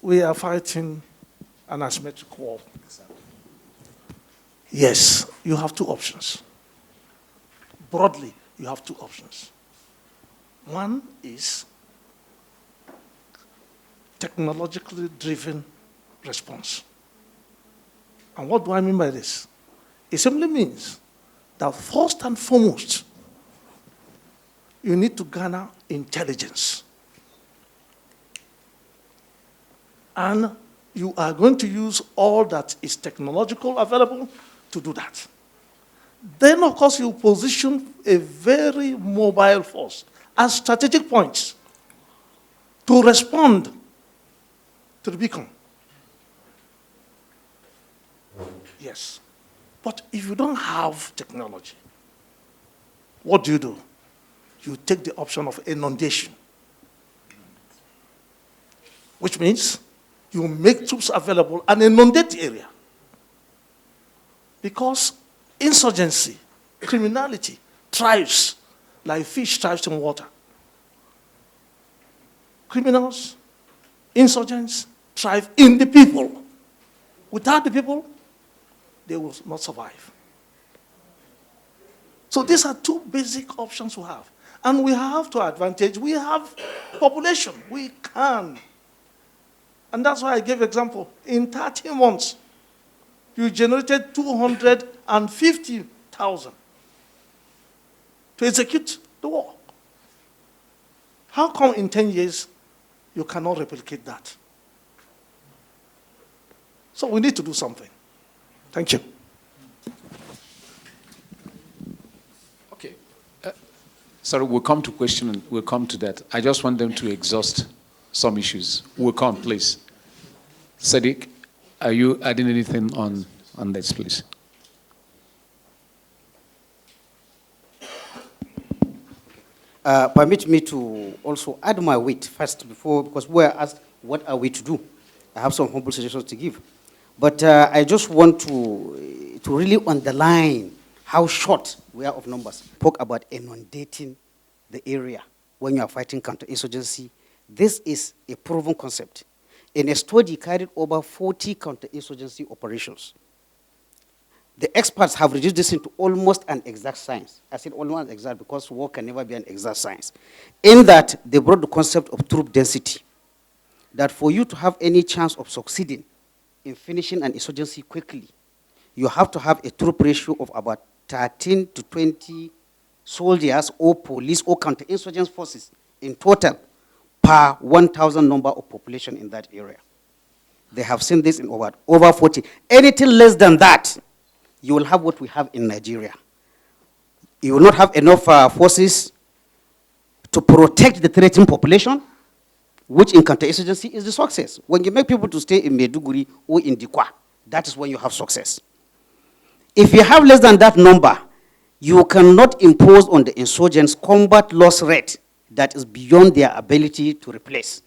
Speaker 3: we are fighting an asymmetric war. Yes, you have two options. Broadly, you have two options. One is technologically driven response. And what do I mean by this? It simply means that first and foremost, you need to garner intelligence. And you are going to use all that is technological available to do that. Then, of course, you position a very mobile force at strategic points to respond to the beacon. Yes. But if you don't have technology, what do? You take the option of inundation, which means you make troops available and inundate the area. Because insurgency, criminality, thrives like fish thrives in water. Criminals, insurgents thrive in the people. Without the people, they will not survive. So these are two basic options we have. And we have to advantage. We have population. We can. And that's why I gave example. In 30 months, you generated 250,000 to execute the war. How come in 10 years you cannot replicate that? So we need to do something. Thank you.
Speaker 2: Okay. Sorry, we'll come to question and we'll come to that. I just want them to exhaust some issues. We'll come, please. Sadiq, are you adding anything on this, please?
Speaker 4: Permit me to also add my weight first because we were asked, what are we to do? I have some humble suggestions to give. But I just want to really underline how short we are of numbers. Talk about inundating the area when you are fighting counterinsurgency. This is a proven concept. In a study carried over 40 counterinsurgency operations. The experts have reduced this into almost an exact science. I said almost exact because war can never be an exact science. In that, they brought the concept of troop density. That for you to have any chance of succeeding in finishing an insurgency quickly, you have to have a troop ratio of about 13 to 20 soldiers or police or counterinsurgent forces in total per 1,000 number of population in that area. They have seen this in over 40. Anything less than that, you will have what we have in Nigeria. You will not have enough forces to protect the threatened population, which in counterinsurgency is the success. When you make people to stay in Maiduguri or in Dikwa, that is when you have success. If you have less than that number, you cannot impose on the insurgents combat loss rate that is beyond their ability to replace.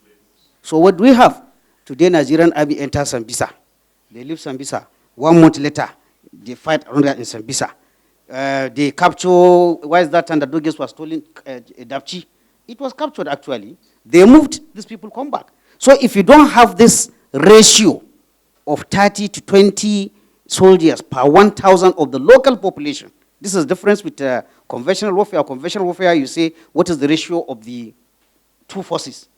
Speaker 4: So what do we have? Today, Nigerian army enters Sambisa. They leave Sambisa. 1 month later, they fight around in Sambisa. They capture, why is that time the Doges was stolen, Dapchi? It was captured actually. They moved, these people come back. So if you don't have this ratio of 30 to 20 soldiers per 1,000 of the local population, this is the difference with conventional warfare. Conventional warfare, you say, what is the ratio of the two forces?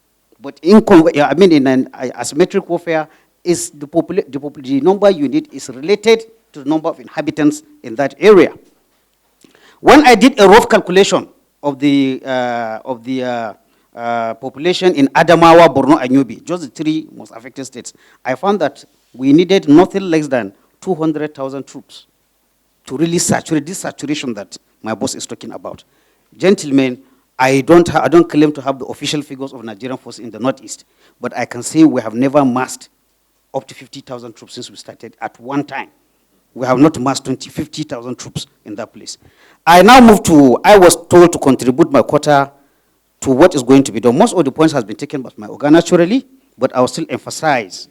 Speaker 4: But in an asymmetric warfare, is the number you need is related to the number of inhabitants in that area. When I did a rough calculation of the population in Adamawa, Borno, and Yobe, just the 3 most affected states, I found that we needed nothing less than 200,000 troops to really saturate this saturation that my boss is talking about. Gentlemen, I don't claim to have the official figures of Nigerian forces in the Northeast, but I can say we have never massed up to 50,000 troops since we started at one time. We have not massed 50,000 troops in that place. I now move to, I was told to contribute my quota to what is going to be done. Most of the points has been taken by my organ naturally, but I will still emphasize.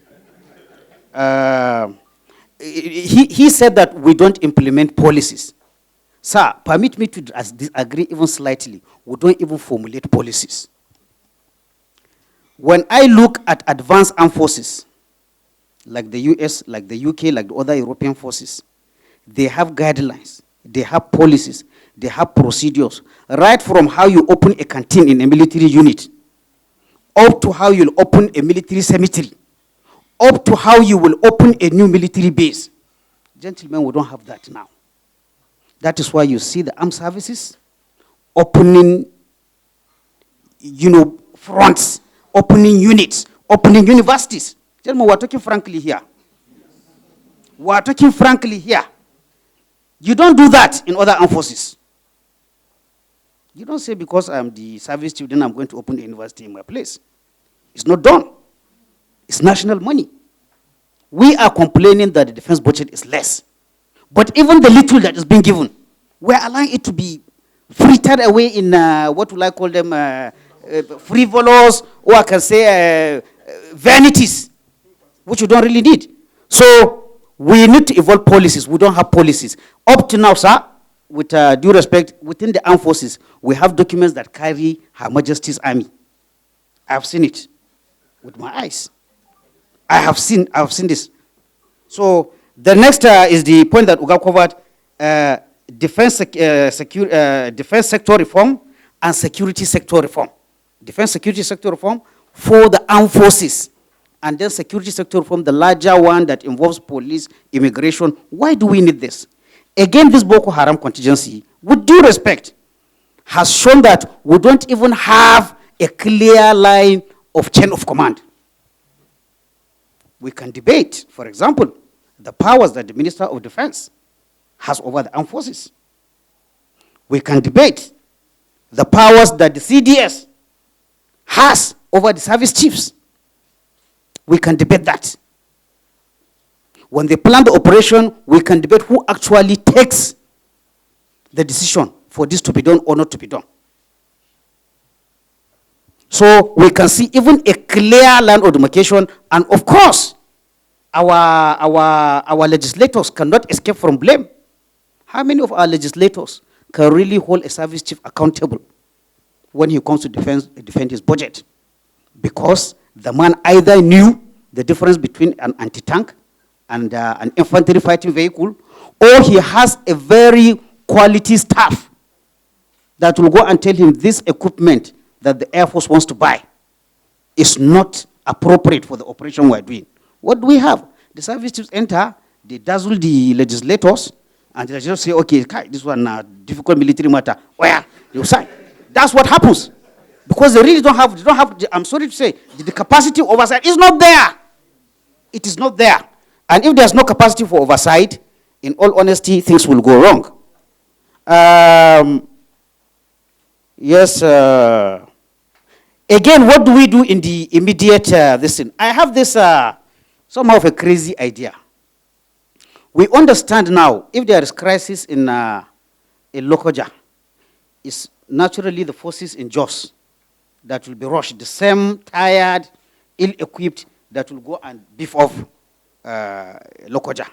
Speaker 4: He said that we don't implement policies. Sir, permit me to disagree even slightly. We don't even formulate policies. When I look at advanced armed forces, like the US, like the UK, like the other European forces, they have guidelines, they have policies, they have procedures, right from how you open a canteen in a military unit, up to how you'll open a military cemetery, up to how you will open a new military base. Gentlemen, we don't have that now. That is why you see the armed services opening, fronts, opening units, opening universities. Gentlemen, we're talking frankly here. We're talking frankly here. You don't do that in other armed forces. You don't say because I'm the service student, I'm going to open the university in my place. It's not done. It's national money. We are complaining that the defense budget is less. But even the little that is being given, we're allowing it to be frittered away in, what will I call them, frivolous, or I can say vanities, which you don't really need. So we need to evolve policies. We don't have policies. Up to now, sir, with due respect, within the armed forces, we have documents that carry Her Majesty's Army. I have seen it with my eyes. I have seen this. So the next is the point that Uga covered, defense sector reform and security sector reform. Defense security sector reform for the armed forces. And then security sector reform, the larger one that involves police, immigration. Why do we need this? Again, this Boko Haram contingency, with due respect, has shown that we don't even have a clear line of chain of command. We can debate, for example, the powers that the Minister of Defense has over the armed forces. We can debate the powers that the CDS has over the service chiefs. We can debate that. When they plan the operation, we can debate who actually takes the decision for this to be done or not to be done. So we can see even a clear line of demarcation, and of course, our legislators cannot escape from blame. How many of our legislators can really hold a service chief accountable when he comes to defend his budget? Because the man either knew the difference between an anti-tank and an infantry fighting vehicle, or he has a very quality staff that will go and tell him this equipment that the Air Force wants to buy is not appropriate for the operation we're doing. What do we have? The service chiefs enter, they dazzle the legislators, and they just say, okay, this one difficult military matter. Where? You sign. That's what happens. Because they really don't have, I'm sorry to say, the capacity of oversight is not there. It is not there. And if there's no capacity for oversight, in all honesty, things will go wrong. Yes. Again, what do we do in the immediate this thing? I have this somehow of a crazy idea. We understand now, if there is crisis in Lokoja, it's naturally the forces in Jos that will be rushed, the same tired, ill-equipped that will go and beef off Lokoja.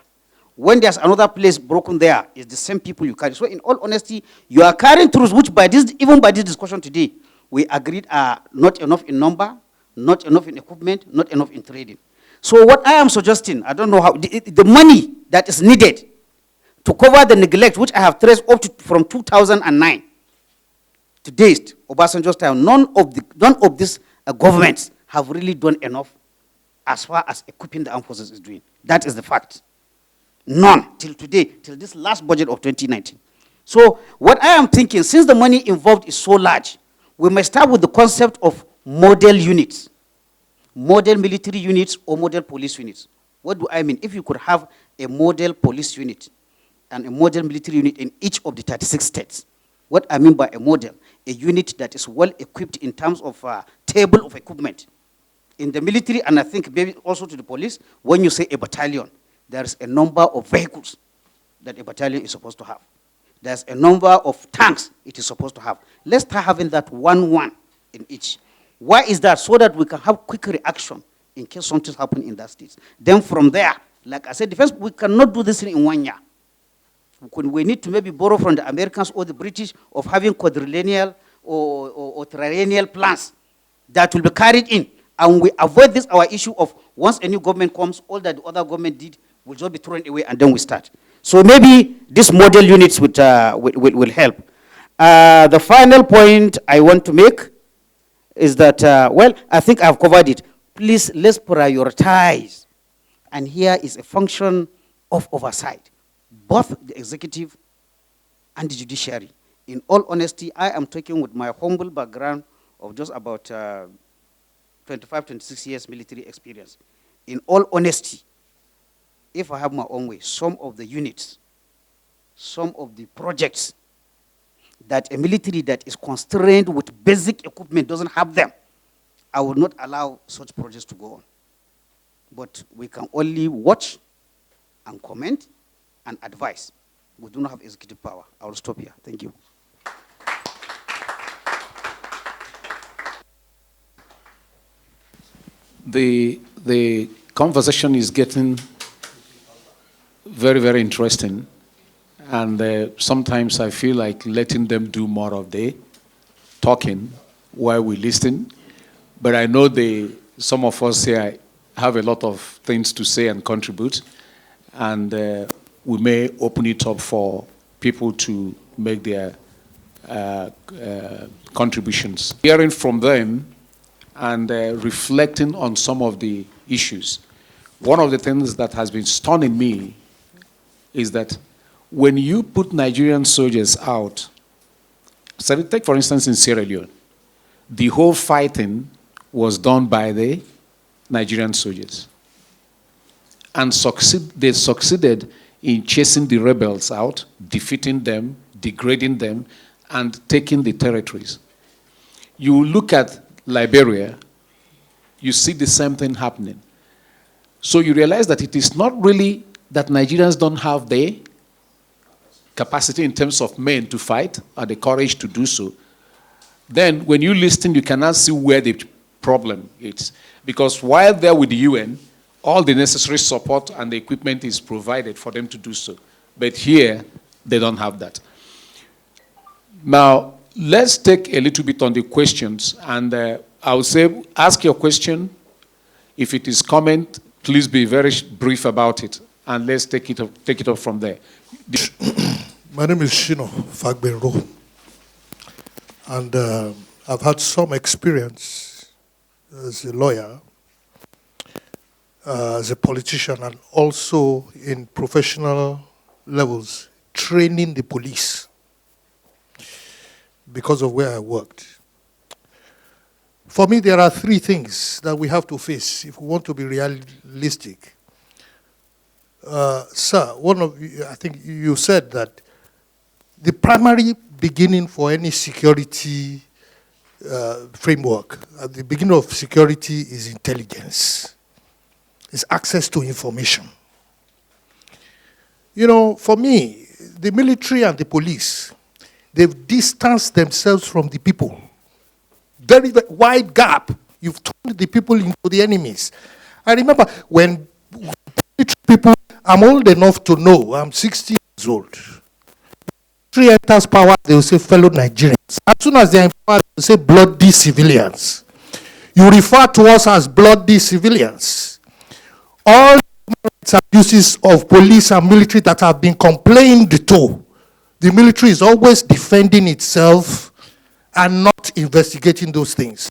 Speaker 4: When there's another place broken there, it's the same people you carry. So in all honesty, you are carrying troops which even by this discussion today, we agreed are not enough in number, not enough in equipment, not enough in trading. So what I am suggesting, I don't know how, the money that is needed to cover the neglect, which I have traced up to from 2009 to date, Obasanjo's time, none of these governments have really done enough as far as equipping the armed forces is doing. That is the fact. None till today, till this last budget of 2019. So what I am thinking, since the money involved is so large, we must start with the concept of model units, model military units or model police units. What do I mean? If you could have a model police unit and a model military unit in each of the 36 states, what I mean by a model, a unit that is well equipped in terms of table of equipment. In the military, and I think maybe also to the police, when you say a battalion, there is a number of vehicles that a battalion is supposed to have. There's a number of tanks it is supposed to have. Let's start having that one in each. Why is that? So that we can have quick reaction in case something happens in that state. Then from there, like I said, defense, we cannot do this in 1 year. We need to maybe borrow from the Americans or the British of having quadrennial or triennial plans that will be carried in. And we avoid this, our issue of once a new government comes, all that the other government did will just be thrown away and then we start. So maybe these model units will help. The final point I want to make is that, well, I think I've covered it. Please, let's prioritize. And here is a function of oversight, both the executive and the judiciary. In all honesty, I am talking with my humble background of just about 25, 26 years military experience. In all honesty, if I have my own way, some of the units, some of the projects that a military that is constrained with basic equipment doesn't have them, I will not allow such projects to go on. But we can only watch and comment and advise. We do not have executive power. I will stop here. Thank you.
Speaker 2: The conversation is getting very, very interesting. And sometimes I feel like letting them do more of the talking while we listen. But I know some of us here have a lot of things to say and contribute. And we may open it up for people to make their contributions. Hearing from them and reflecting on some of the issues. One of the things that has been stunning me is that when you put Nigerian soldiers out, so take for instance in Sierra Leone, the whole fighting was done by the Nigerian soldiers. And they succeeded in chasing the rebels out, defeating them, degrading them, and taking the territories. You look at Liberia, you see the same thing happening. So you realize that it is not really that Nigerians don't have the capacity in terms of men to fight or the courage to do so, Then when you listen, you cannot see where the problem is. Because while they're with the UN, all the necessary support and the equipment is provided for them to do so. But here, they don't have that. Now, let's take a little bit on the questions. And I would say, ask your question. If it is comment, please be very brief about it. And let's take it up from there.
Speaker 6: My name is Shino Fagbenro. And I've had some experience as a lawyer, as a politician, and also in professional levels, training the police because of where I worked. For me, there are three things that we have to face if we want to be realistic. Sir, one of you, I think you said that the primary beginning for any security framework, at the beginning of security is intelligence. It's access to information. You know, for me, the military and the police, they've distanced themselves from the people. Very, very wide gap. You've turned the people into the enemies. I remember when people, I'm old enough to know, I'm 60 years old. Military enters power, they will say fellow Nigerians. As soon as they are in power, they will say bloody civilians. You refer to us as bloody civilians. All abuses of police and military that have been complained to, the military is always defending itself and not investigating those things.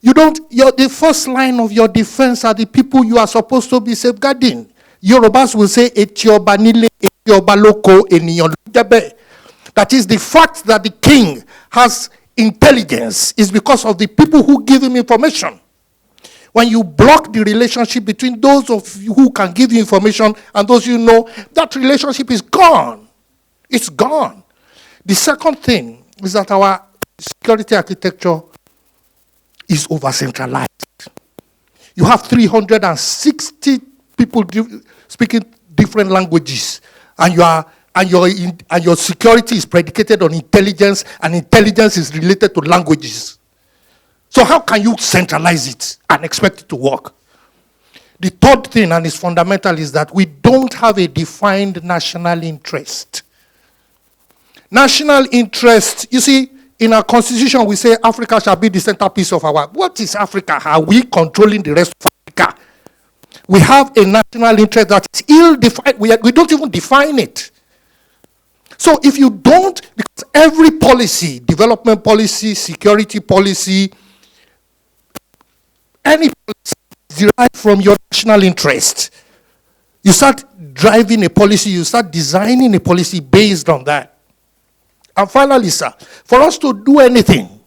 Speaker 6: You don't, the first line of your defense are the people you are supposed to be safeguarding. Yorubas will say, Etiobanile, Etiobaloko, Eniyon Debe. That is the fact that the king has intelligence is because of the people who give him information. When you block the relationship between those of you who can give you information and those you know, that relationship is gone. It's gone. The second thing is that our security architecture is over-centralized. You have 360 people speaking different languages, and your security is predicated on intelligence, and intelligence is related to languages. So how can you centralize it and expect it to work? The third thing, and it's fundamental, is that we don't have a defined national interest. National interest, you see, in our constitution, we say Africa shall be the centerpiece of our... What is Africa? Are we controlling the rest of Africa? We have a national interest that is ill-defined. We don't even define it. So if you don't, because every policy, development policy, security policy, any policy is derived from your national interest. You start driving a policy, you start designing a policy based on that. And finally, sir, for us to do anything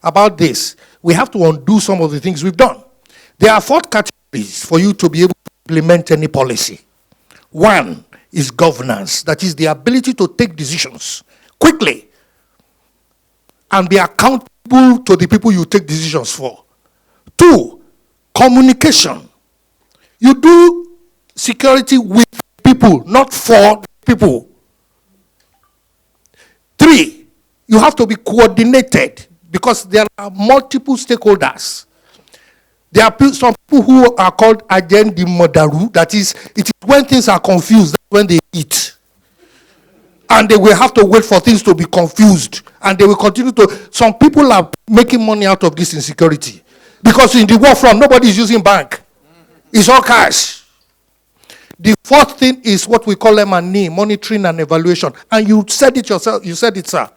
Speaker 6: about this, we have to undo some of the things we've done. There are 4 categories for you to be able to implement any policy. One is governance, that is the ability to take decisions quickly and be accountable to the people you take decisions for. 2, communication. You do security with people, not for people. 3, you have to be coordinated because there are multiple stakeholders. There are some people who are called agendi modaru, that is, it is when things are confused, that's when they eat. And they will have to wait for things to be confused. And they will continue to, some people are making money out of this insecurity. Because in the war front, nobody is using bank. It's all cash. The 4th thing is what we call M&E, monitoring and evaluation. And you said it yourself, you said it, sir.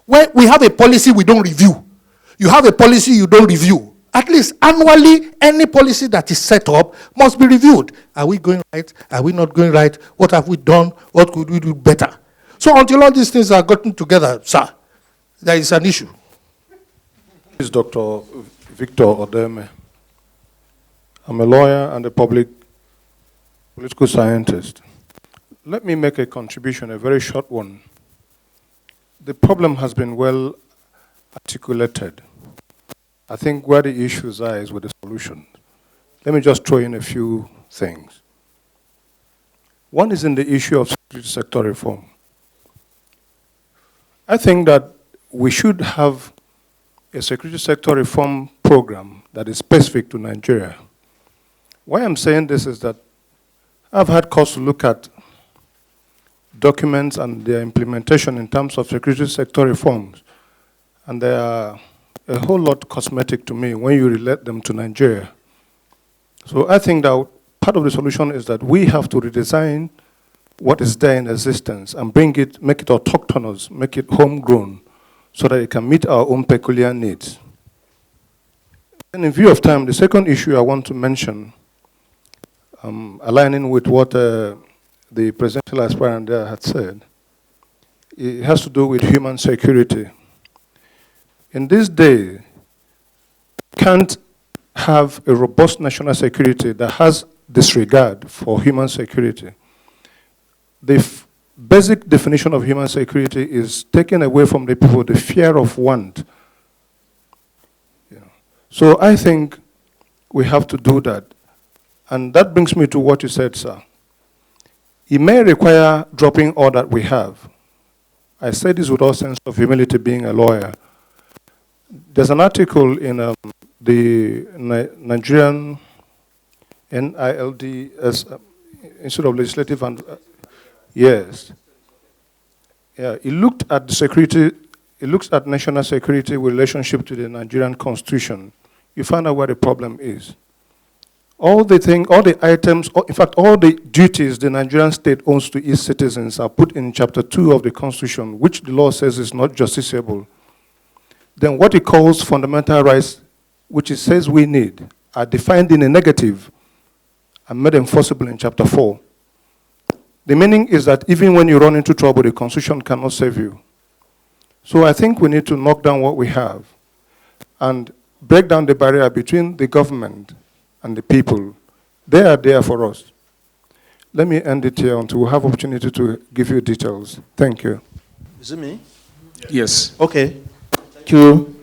Speaker 6: When we have a policy, we don't review. You have a policy, you don't review. At least annually, any policy that is set up must be reviewed. Are we going right? Are we not going right? What have we done? What could we do better? So until all these things are gotten together, sir, there is an issue.
Speaker 7: This is Dr. Victor Odeme. I'm a lawyer and a political scientist. Let me make a contribution, a very short one. The problem has been well articulated. I think where the issues are is with the solution. Let me just throw in a few things. One is in the issue of security sector reform. I think that we should have a security sector reform program that is specific to Nigeria. Why I'm saying this is that I've had cause to look at documents and their implementation in terms of security sector reforms, and they are a whole lot cosmetic to me when you relate them to Nigeria. So I think that part of the solution is that we have to redesign what is there in existence and make it autochthonous, make it homegrown, so that it can meet our own peculiar needs. And in view of time, the second issue I want to mention, aligning with what the presidential aspirant there had said, it has to do with human security. In this day, you can't have a robust national security that has disregard for human security. The basic definition of human security is taking away from the people the fear of want. So I think we have to do that. And that brings me to what you said, sir. It may require dropping all that we have. I say this with all sense of humility, being a lawyer. There's an article in the Nigerian NILD Institute of Legislative and yes. Yeah, it looked at the security, it looks at national security with relationship to the Nigerian Constitution. You find out where the problem is. All the items, in fact, all the duties the Nigerian state owns to its citizens are put in Chapter 2 of the Constitution, which the law says is not justiciable. Then what it calls fundamental rights, which it says we need, are defined in a negative and made enforceable in Chapter 4. The meaning is that even when you run into trouble, the Constitution cannot save you. So I think we need to knock down what we have and break down the barrier between the government and the people. They are there for us. Let me end it here until we have opportunity to give you details. Thank you.
Speaker 8: Is it me?
Speaker 2: Yes.
Speaker 8: Okay. Thank you.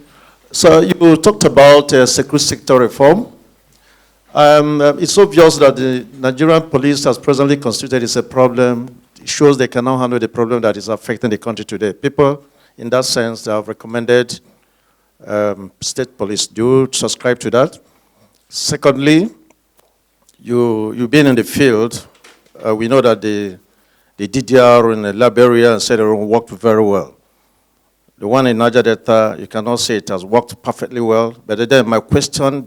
Speaker 8: So you talked about security sector reform. It's obvious that the Nigerian police as presently constituted is a problem. It shows they cannot handle the problem that is affecting the country today. People, in that sense, they have recommended state police. Do you subscribe to that? Secondly, you've been in the field. We know that the DDR in Liberia and Sierra Leone worked very well. The one in Niger Delta, you cannot say it has worked perfectly well. But then my question,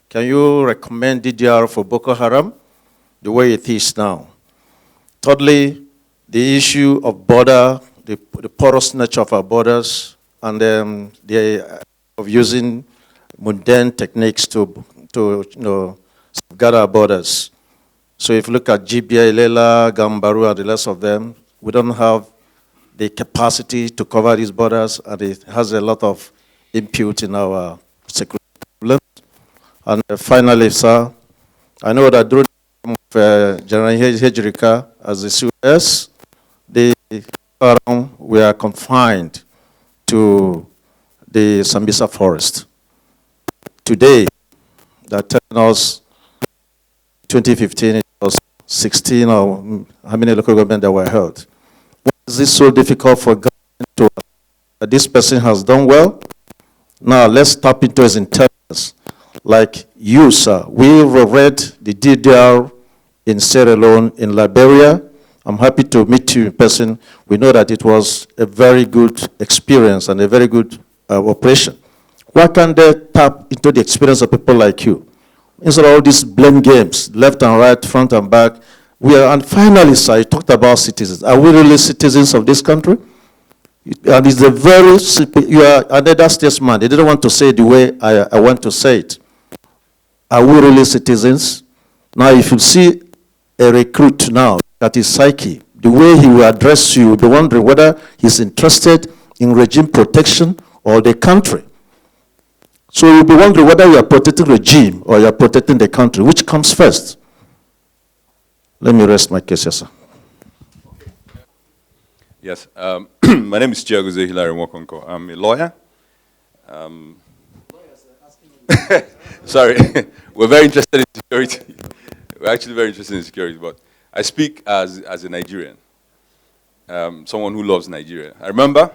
Speaker 8: can you recommend DDR for Boko Haram the way it is now? Thirdly, the issue of border, the porous nature of our borders, and of using mundane techniques to safeguard our borders. So if you look at GBA, Lela, Gambaru, and the rest of them, we don't have the capacity to cover these borders, and it has a lot of input in our security problems. And finally, sir, I know that during the time of General Hejrika as the CS, we are confined to the Sambisa forest. Today, they're telling us 2015 it was 16 or how many local governments that were held. Why is this so difficult for government to this person has done well? Now let's tap into his intelligence. Like you, sir, we've read the DDR in Sierra Leone, in Liberia. I'm happy to meet you in person. We know that it was a very good experience and a very good operation. Why can't they tap into the experience of people like you? Instead of all these blame games, left and right, front and back. And finally, sir, you talked about citizens. Are we really citizens of this country? And it's a very simple, you are another statesman. They didn't want to say it the way I want to say it. Are we really citizens? Now, if you see a recruit now, that is psyche, the way he will address you, you'll be wondering whether he's interested in regime protection or the country. So you'll be wondering whether you are protecting regime or you are protecting the country. Which comes first? Let me rest my case, yes, sir.
Speaker 9: Yes, my name is Chiagoze Hilary Mwakonko. I'm a lawyer. Sorry, we're very interested in security. We're actually very interested in security, but I speak as a Nigerian, someone who loves Nigeria. I remember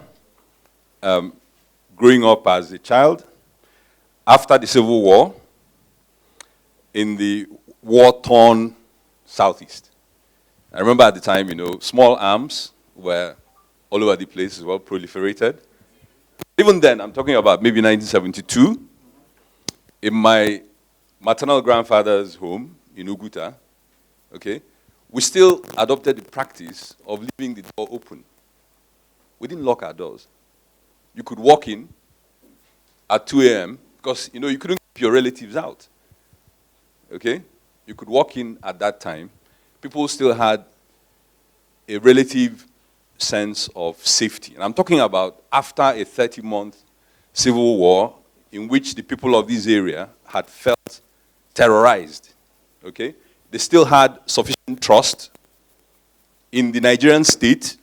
Speaker 9: growing up as a child, after the Civil War, in the war-torn Southeast. I remember at the time, you know, small arms were all over the place, as well, proliferated. Even then, I'm talking about maybe 1972, in my maternal grandfather's home in Uguta, okay, we still adopted the practice of leaving the door open. We didn't lock our doors. You could walk in at 2 a.m. because, you know, you couldn't keep your relatives out. Okay? You could walk in at that time. People still had a relative sense of safety. And I'm talking about after a 30-month civil war in which the people of this area had felt terrorized. Okay? They still had sufficient trust in the Nigerian state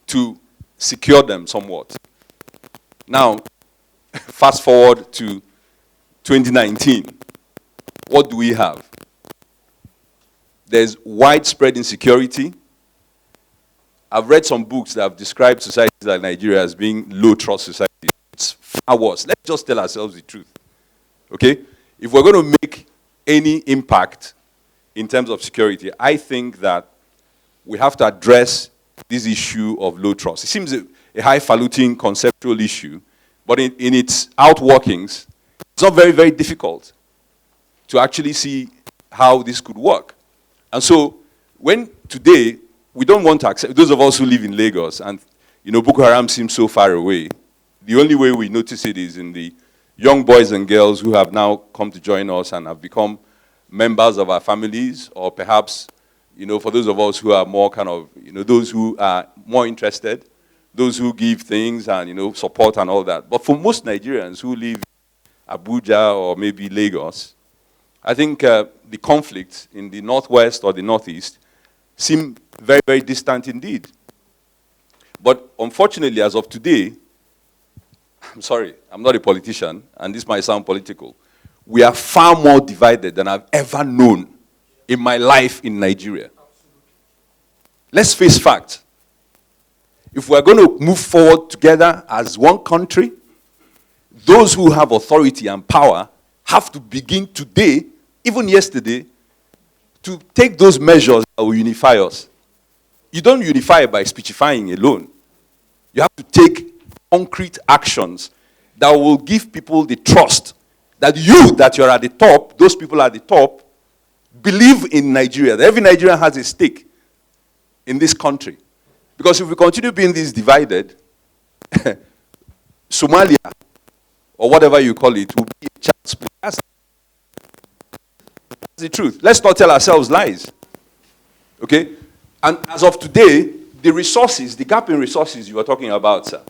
Speaker 9: to secure them somewhat. Now, fast forward to 2019. What do we have? There's widespread insecurity. I've read some books that have described societies like Nigeria as being low-trust society. It's far worse. Let's just tell ourselves the truth. Okay? If we're going to make any impact in terms of security, I think that we have to address this issue of low trust. It seems a highfalutin conceptual issue, but in its outworkings, it's not very, very difficult to actually see how this could work. And so, when today, we don't want to accept, those of us who live in Lagos, and you know, Boko Haram seems so far away, the only way we notice it is in the young boys and girls who have now come to join us and have become members of our families, or perhaps, you know, for those of us who are more kind of, you know, those who are more interested, those who give things and, you know, support and all that. But for most Nigerians who live in Abuja or maybe Lagos, I think the conflicts in the northwest or the northeast seem very, very distant indeed. But unfortunately, as of today, I'm sorry, I'm not a politician, and this might sound political, we are far more divided than I've ever known in my life in Nigeria. Let's face facts. If we're going to move forward together as one country, those who have authority and power have to begin today, even yesterday, to take those measures that will unify us. You don't unify by speechifying alone. You have to take concrete actions that will give people the trust that you're at the top, those people at the top, believe in Nigeria, that every Nigerian has a stake in this country. Because if we continue being this divided, Somalia, or whatever you call it, will be a chance. That's the truth. Let's not tell ourselves lies. Okay? And as of today, the resources, the gap in resources you were talking about, sir,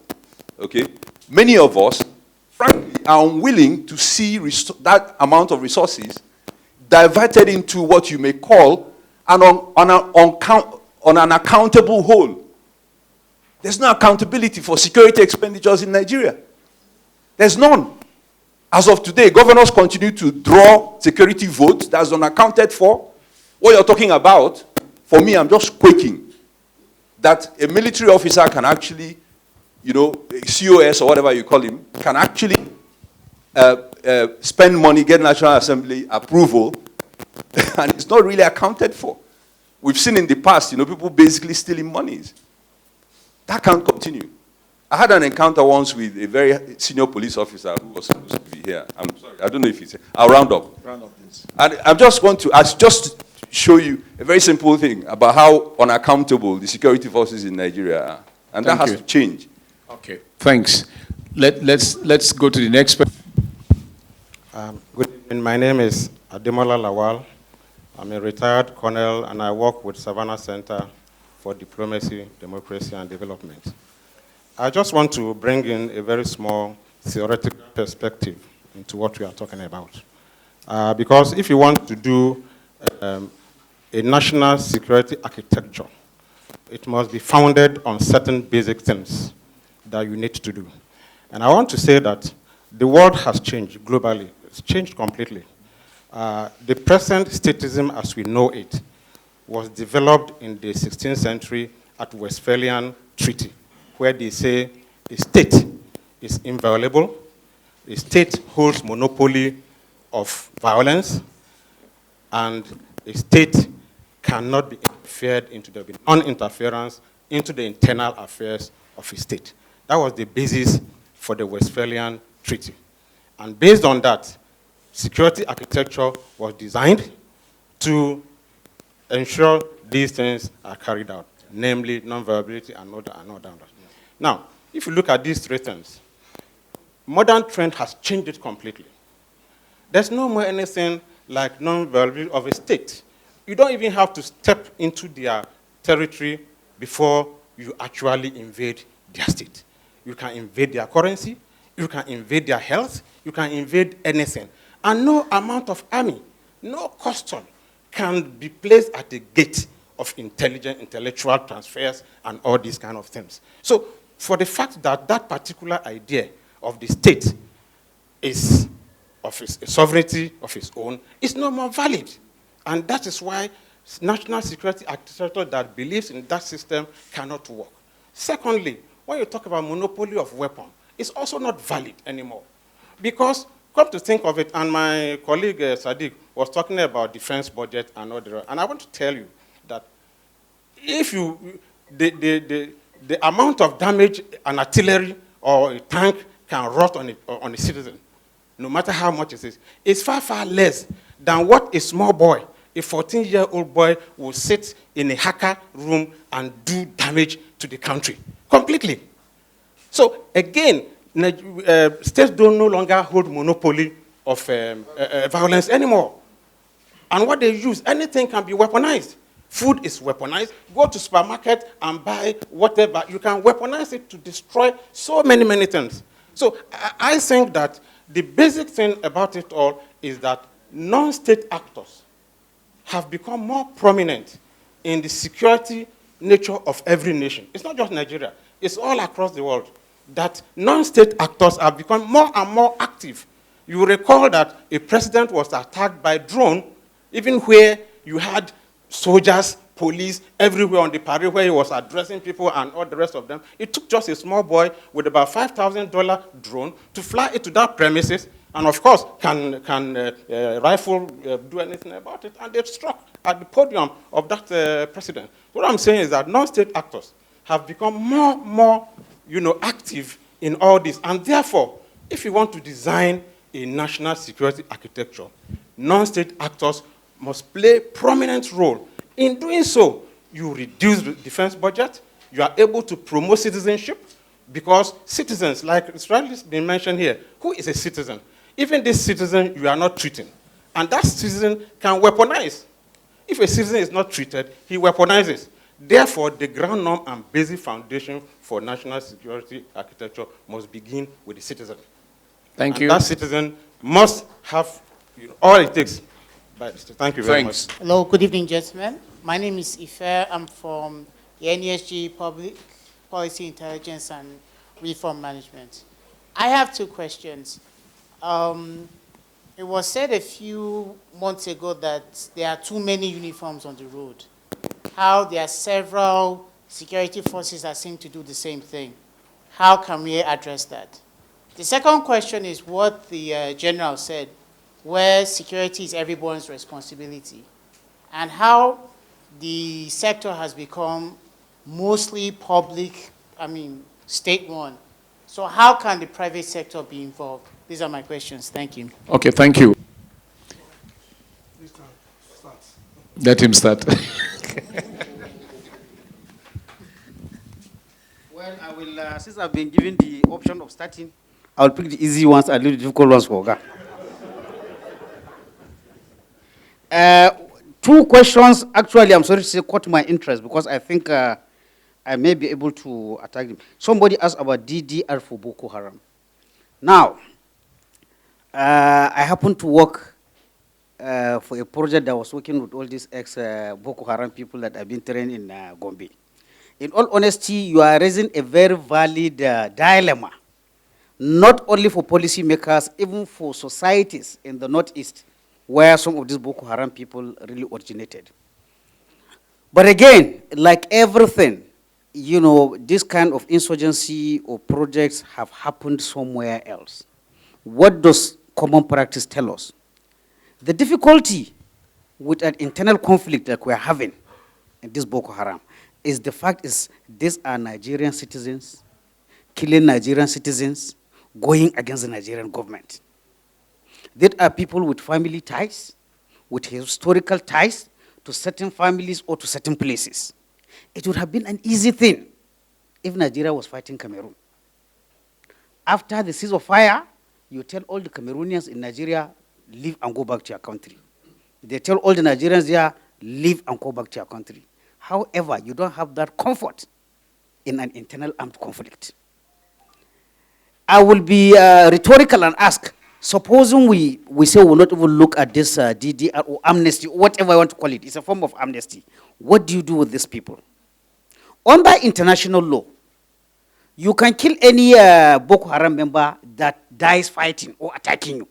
Speaker 9: okay, many of us, frankly, are unwilling to see that amount of resources diverted into what you may call an unaccountable whole. There's no accountability for security expenditures in Nigeria. There's none. As of today, governors continue to draw security votes that's unaccounted for. What you're talking about, for me, I'm just quaking that a military officer can actually, you know, COS or whatever you call him, can actually spend money, get National Assembly approval, and it's not really accounted for. We've seen in the past, you know, people basically stealing monies. That can't continue. I had an encounter once with a very senior police officer who was supposed to be here. I'm sorry, I don't know if he's here. I'll round up. Round up, please. And I just want to just show you a very simple thing about how unaccountable the security forces in Nigeria are. And that has to change.
Speaker 2: Okay, thanks. Let's go to the next person.
Speaker 10: Good evening. My name is Ademola Lawal. I'm a retired colonel, and I work with Savannah Center for Diplomacy, Democracy, and Development. I just want to bring in a very small theoretical perspective into what we are talking about. Because if you want to do a national security architecture, it must be founded on certain basic things that you need to do. And I want to say that the world has changed globally. It's changed completely. The present statism as we know it was developed in the 16th century at Westphalian Treaty, where they say a state is inviolable. The state holds monopoly of violence, and a state cannot be interfered into. There will be non-interference into the internal affairs of a state. That was the basis for the Westphalian Treaty. And based on that, security architecture was designed to ensure these things are carried out, namely non-violability and other. Now, if you look at these three things, modern trend has changed it completely. There's no more anything like non-violability of a state. You don't even have to step into their territory before you actually invade their state. You can invade their currency, you can invade their health, you can invade anything. And no amount of army, no custom can be placed at the gate of intellectual transfers and all these kind of things. So for the fact that that particular idea of the state is of its sovereignty of its own is no more valid. And that is why national security architecture that believes in that system cannot work. Secondly, when you talk about monopoly of weapon, it's also not valid anymore. Because, come to think of it, and my colleague Sadiq was talking about defense budget and all the rest, and I want to tell you that if the amount of damage an artillery or a tank can wrought on a citizen, no matter how much it is far, far less than what a small boy, a 14-year-old boy, will sit in a hacker room and do damage to the country completely. So again, states don't no longer hold monopoly of violence anymore. And what they use, anything can be weaponized. Food is weaponized. Go to supermarket and buy whatever. You can weaponize it to destroy so many, many things. So I think that the basic thing about it all is that non-state actors have become more prominent in the security nature of every nation. It's not just Nigeria. It's all across the world that non-state actors have become more and more active. You recall that a president was attacked by drone, even where you had soldiers, police, everywhere on the parade where he was addressing people and all the rest of them. It took just a small boy with about $5,000 drone to fly it to that premises, and of course, can rifle do anything about it? And they struck at the podium of that president. What I'm saying is that non-state actors have become more active in all this. And therefore, if you want to design a national security architecture, non-state actors must play a prominent role. In doing so, you reduce the defense budget, you are able to promote citizenship, because citizens, like it's rightly been mentioned here, who is a citizen? Even this citizen you are not treating. And that citizen can weaponize. If a citizen is not treated, he weaponizes. Therefore, the ground norm and basic foundation for national security architecture must begin with the citizen.
Speaker 2: Thank
Speaker 10: and
Speaker 2: you.
Speaker 10: That citizen must have all it takes. Thank you very much.
Speaker 11: Hello, good evening, gentlemen. My name is Ife. I'm from the NESG Public Policy Intelligence and Reform Management. I have two questions. It was said a few months ago that there are too many uniforms on the road. How there are several security forces that seem to do the same thing. How can we address that? The second question is what the general said, where security is everyone's responsibility, and how the sector has become mostly public, state-run. So how can the private sector be involved? These are my questions. Thank you.
Speaker 2: Okay, thank you. Let him start.
Speaker 4: Well, I will, since I've been given the option of starting, I'll pick the easy ones and leave the difficult ones for Oga. Two questions, actually, I'm sorry to say, caught my interest because I think I may be able to attack them. Somebody asked about DDR for Boko Haram. Now, I happen to work for a project that was working with all these ex-Boko Haram people that have been trained in Gombe. In all honesty, you are raising a very valid dilemma, not only for policymakers, even for societies in the Northeast, where some of these Boko Haram people really originated. But again, like everything, this kind of insurgency or projects have happened somewhere else. What does common practice tell us? The difficulty with an internal conflict that we're having in this Boko Haram is the fact is these are Nigerian citizens, killing Nigerian citizens, going against the Nigerian government. There are people with family ties, with historical ties to certain families or to certain places. It would have been an easy thing if Nigeria was fighting Cameroon. After the ceasefire, you tell all the Cameroonians in Nigeria, leave and go back to your country. They tell all the Nigerians there, leave and go back to your country. However, you don't have that comfort in an internal armed conflict. I will be rhetorical and ask, supposing we say we'll not even look at this DDR or amnesty, or whatever I want to call it, it's a form of amnesty. What do you do with these people? Under international law, you can kill any Boko Haram member that dies fighting or attacking you.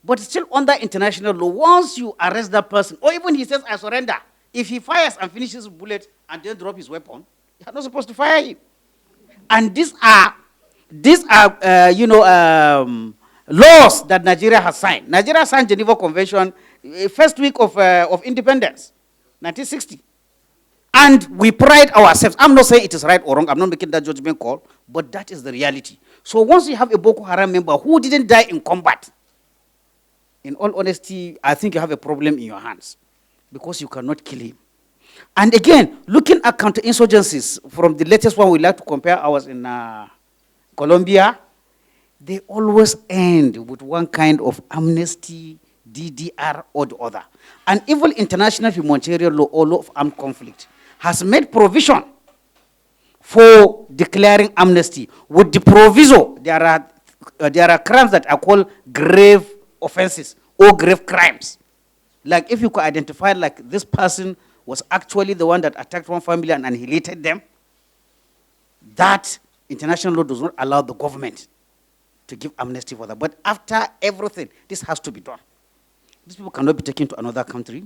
Speaker 4: But still under international law, once you arrest that person, or even he says, I surrender, if he fires and finishes his bullet and then drop his weapon, you're not supposed to fire him. And these are laws that Nigeria has signed. Nigeria signed Geneva Convention first week of independence, 1960. And we pride ourselves. I'm not saying it is right or wrong. I'm not making that judgment call, but that is the reality. So once you have a Boko Haram member who didn't die in combat, in all honesty, I think you have a problem in your hands because you cannot kill him. And again, looking at counterinsurgencies, from the latest one we like to compare ours in Colombia, they always end with one kind of amnesty, DDR, or the other. And even international humanitarian law or law of armed conflict has made provision for declaring amnesty with the proviso there are crimes that are called grave offenses or grave crimes. Like if you could identify like this person was actually the one that attacked one family and annihilated them, that international law does not allow the government to give amnesty for that. But after everything, this has to be done. These people cannot be taken to another country.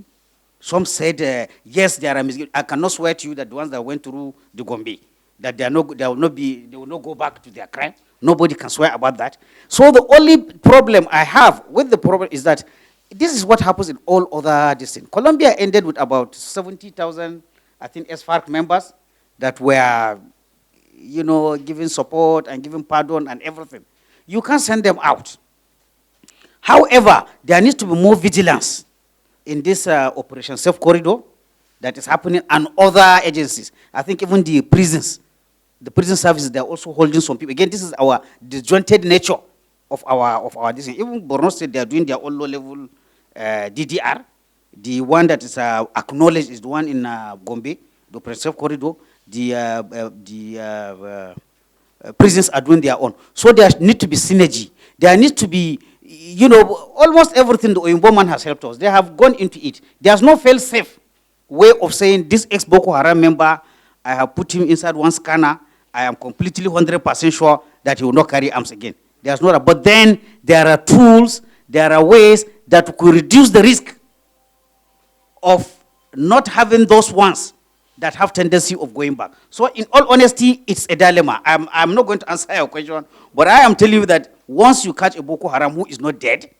Speaker 4: Some said, yes, there are I cannot swear to you that the ones that went through the Gombe, that they will not go back to their crime. Nobody can swear about that. So the only problem I have with the problem is that this is what happens in all other districts. Colombia ended with about 70,000, I think, SFARC members that were, giving support and giving pardon and everything. You can't send them out. However, there needs to be more vigilance in this Operation Safe Corridor that is happening and other agencies. I think even the prisons, the prison services, they're also holding some people. Again, this is our disjointed nature of our district. Even Borno State, they are doing their own low-level DDR. The one that is acknowledged is the one in Gombe, the Operation Safe Corridor. The prisons are doing their own. So there needs to be synergy. There needs to be, almost everything the Oyinbo man has helped us. They have gone into it. There's no fail-safe way of saying this ex-Boko Haram member, I have put him inside one scanner. I am completely 100% sure that he will not carry arms again. There's not. But then there are tools, there are ways that could reduce the risk of not having those ones that have tendency of going back. So in all honesty, it's a dilemma. I'm not going to answer your question, but I am telling you that once you catch a Boko Haram who is not dead,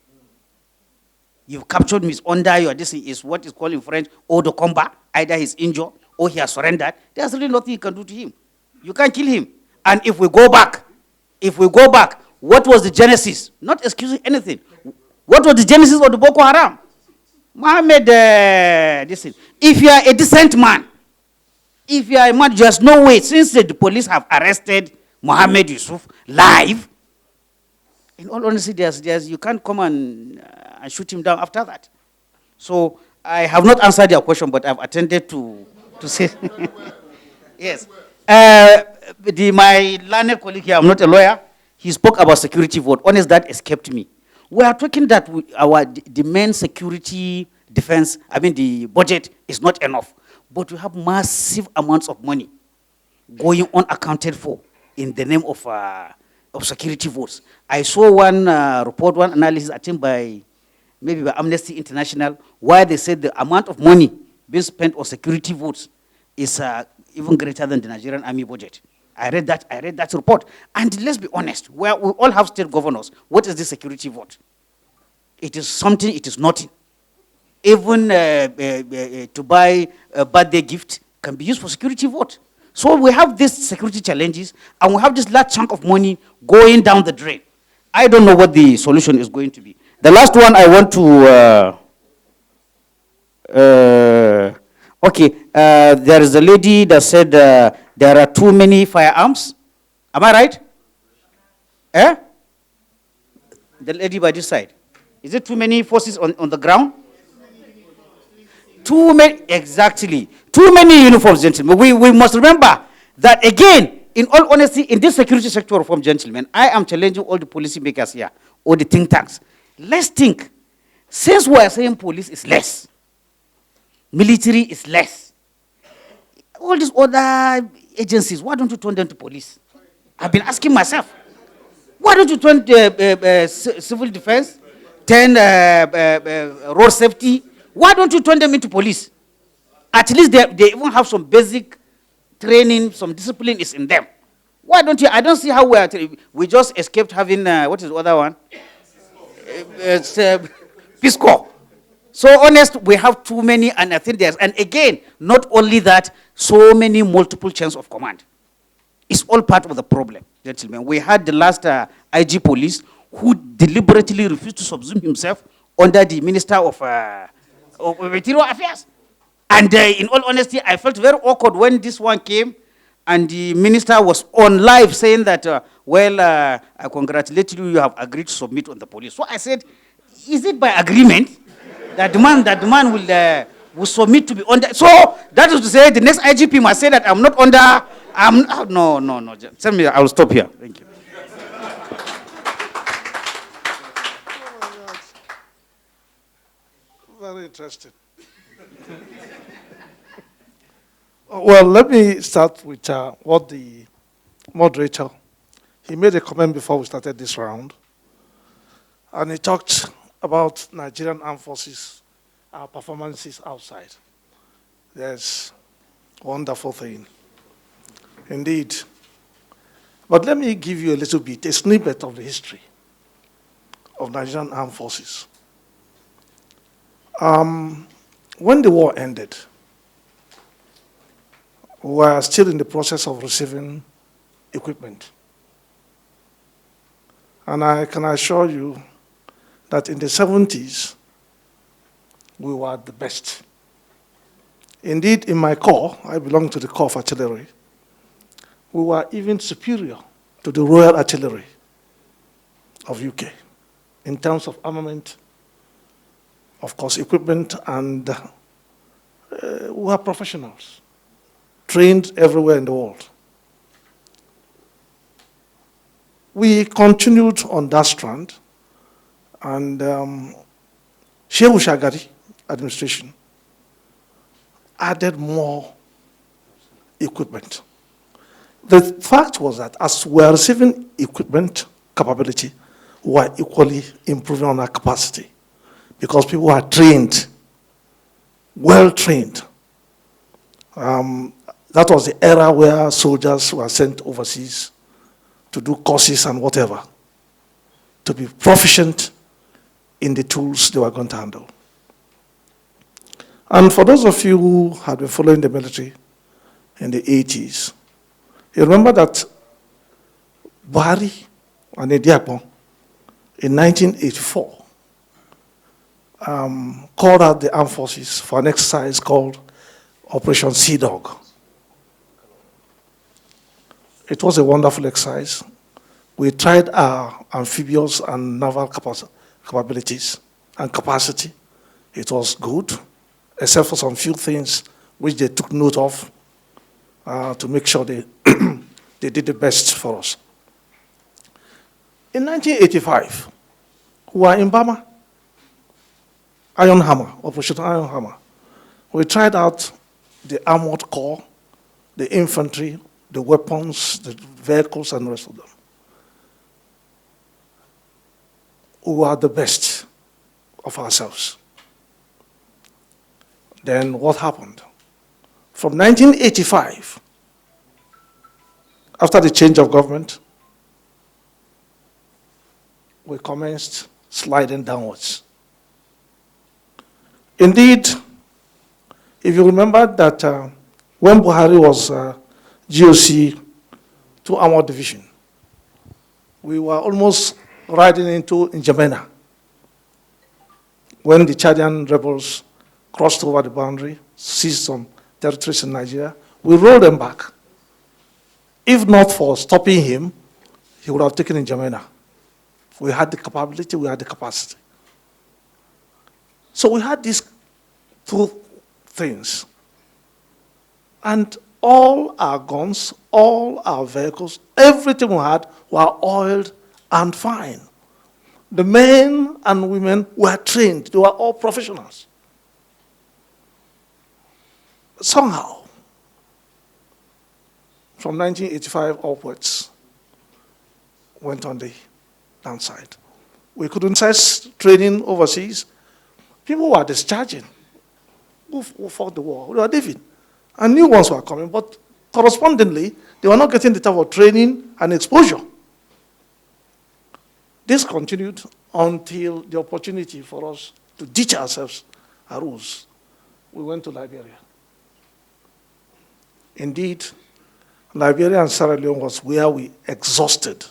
Speaker 4: you've captured him, is under your, this is what is called in French, hors de combat, either he's injured or he has surrendered, there's really nothing you can do to him. You can't kill him. And if we go back, what was the genesis? Not excusing anything. What was the genesis of the Boko Haram? Mohammed, if you are a decent man, if you are a man, there's no way, since the police have arrested Mohammed Yusuf live, in all honesty, you can't come and shoot him down after that. So I have not answered your question, but I've attended to say. Yes. My learned colleague here, I'm not a lawyer, he spoke about security vote. Honest, that escaped me. We are talking that the main security defense, the budget is not enough. But we have massive amounts of money going unaccounted for in the name of security votes. I saw one report, one analysis, I think by Amnesty International, where they said the amount of money being spent on security votes is even greater than the Nigerian army budget. I read that report. And let's be honest, where we all have state governors, what is the security vote? It is something, it is nothing. Even to buy a birthday gift can be used for security vote. So we have these security challenges, and we have this large chunk of money going down the drain. I don't know what the solution is going to be. The last one I want to, there is a lady that said there are too many firearms. Am I right? Eh? The lady by this side. Is it too many forces on the ground? Too many, exactly. Too many uniforms, gentlemen. We must remember that, again, in all honesty, in this security sector reform, gentlemen, I am challenging all the policymakers here, or the think tanks. Let's think. Since we are saying police is less, military is less, all these other agencies, why don't you turn them to police? I've been asking myself. Why don't you turn civil defense, turn road safety? Why don't you turn them into police? At least they even have some basic training, some discipline is in them. Why don't you? I don't see how we just escaped having, what is the other one? Peace Corps. So honest, we have too many, and I think and again, not only that, so many multiple chains of command. It's all part of the problem, gentlemen. We had the last IG police who deliberately refused to subsume himself under the Minister of Interior Affairs. And in all honesty, I felt very awkward when this one came and the minister was on live saying that, I congratulate you, you have agreed to submit on the police. So I said, is it by agreement that the man will submit to be under? So that is to say, the next IGP must say that I'm not under, no. Tell me, I will stop here. Thank you.
Speaker 3: Very interesting. Well, let me start with what the moderator, he made a comment before we started this round, and he talked about Nigerian armed forces, our performances outside. That's a wonderful thing, indeed. But let me give you a snippet of the history of Nigerian armed forces. When the war ended, we were still in the process of receiving equipment. And I can assure you that in the 70s, we were the best. Indeed, in my corps, I belong to the Corps of Artillery, we were even superior to the Royal Artillery of UK in terms of armament, of course, equipment, and we were professionals, trained everywhere in the world. We continued on that strand, and Shehu Shagari administration added more equipment. The fact was that as we were receiving equipment capability, we were equally improving on our capacity because people were trained, well trained. That was the era where soldiers were sent overseas to do courses and whatever, to be proficient in the tools they were going to handle. And for those of you who had been following the military in the 80s, you remember that Buhari and Ediakon in 1984 called out the armed forces for an exercise called Operation Sea Dog. It was a wonderful exercise. We tried our amphibious and naval capabilities and capacity. It was good, except for some few things which they took note of to make sure they, they did the best for us. In 1985, we were in Burma, Iron Hammer, Operation Iron Hammer. We tried out the armored corps, the infantry, the weapons, the vehicles, and the rest of them. We were the best of ourselves. Then what happened? From 1985 After the change of government, we commenced sliding downwards. Indeed, if you remember that when Buhari was GOC 2 Armored Division, we were almost riding into N'Djamena when the Chadian rebels crossed over the boundary, seized some territories in Nigeria. We rolled them back. If not for stopping him, he would have taken N'Djamena. We had the capability, we had the capacity. So we had these 2 things. And all our guns, all our vehicles, everything we had were oiled and fine. The men and women were trained. They were all professionals. Somehow, from 1985 upwards, went on the downside. We couldn't access training overseas. People were discharging. Who fought the war? They were leaving. And new ones were coming, but correspondingly, they were not getting the type of training and exposure. This continued until the opportunity for us to teach ourselves arose. We went to Liberia. Indeed, Liberia and Sierra Leone was where we exhausted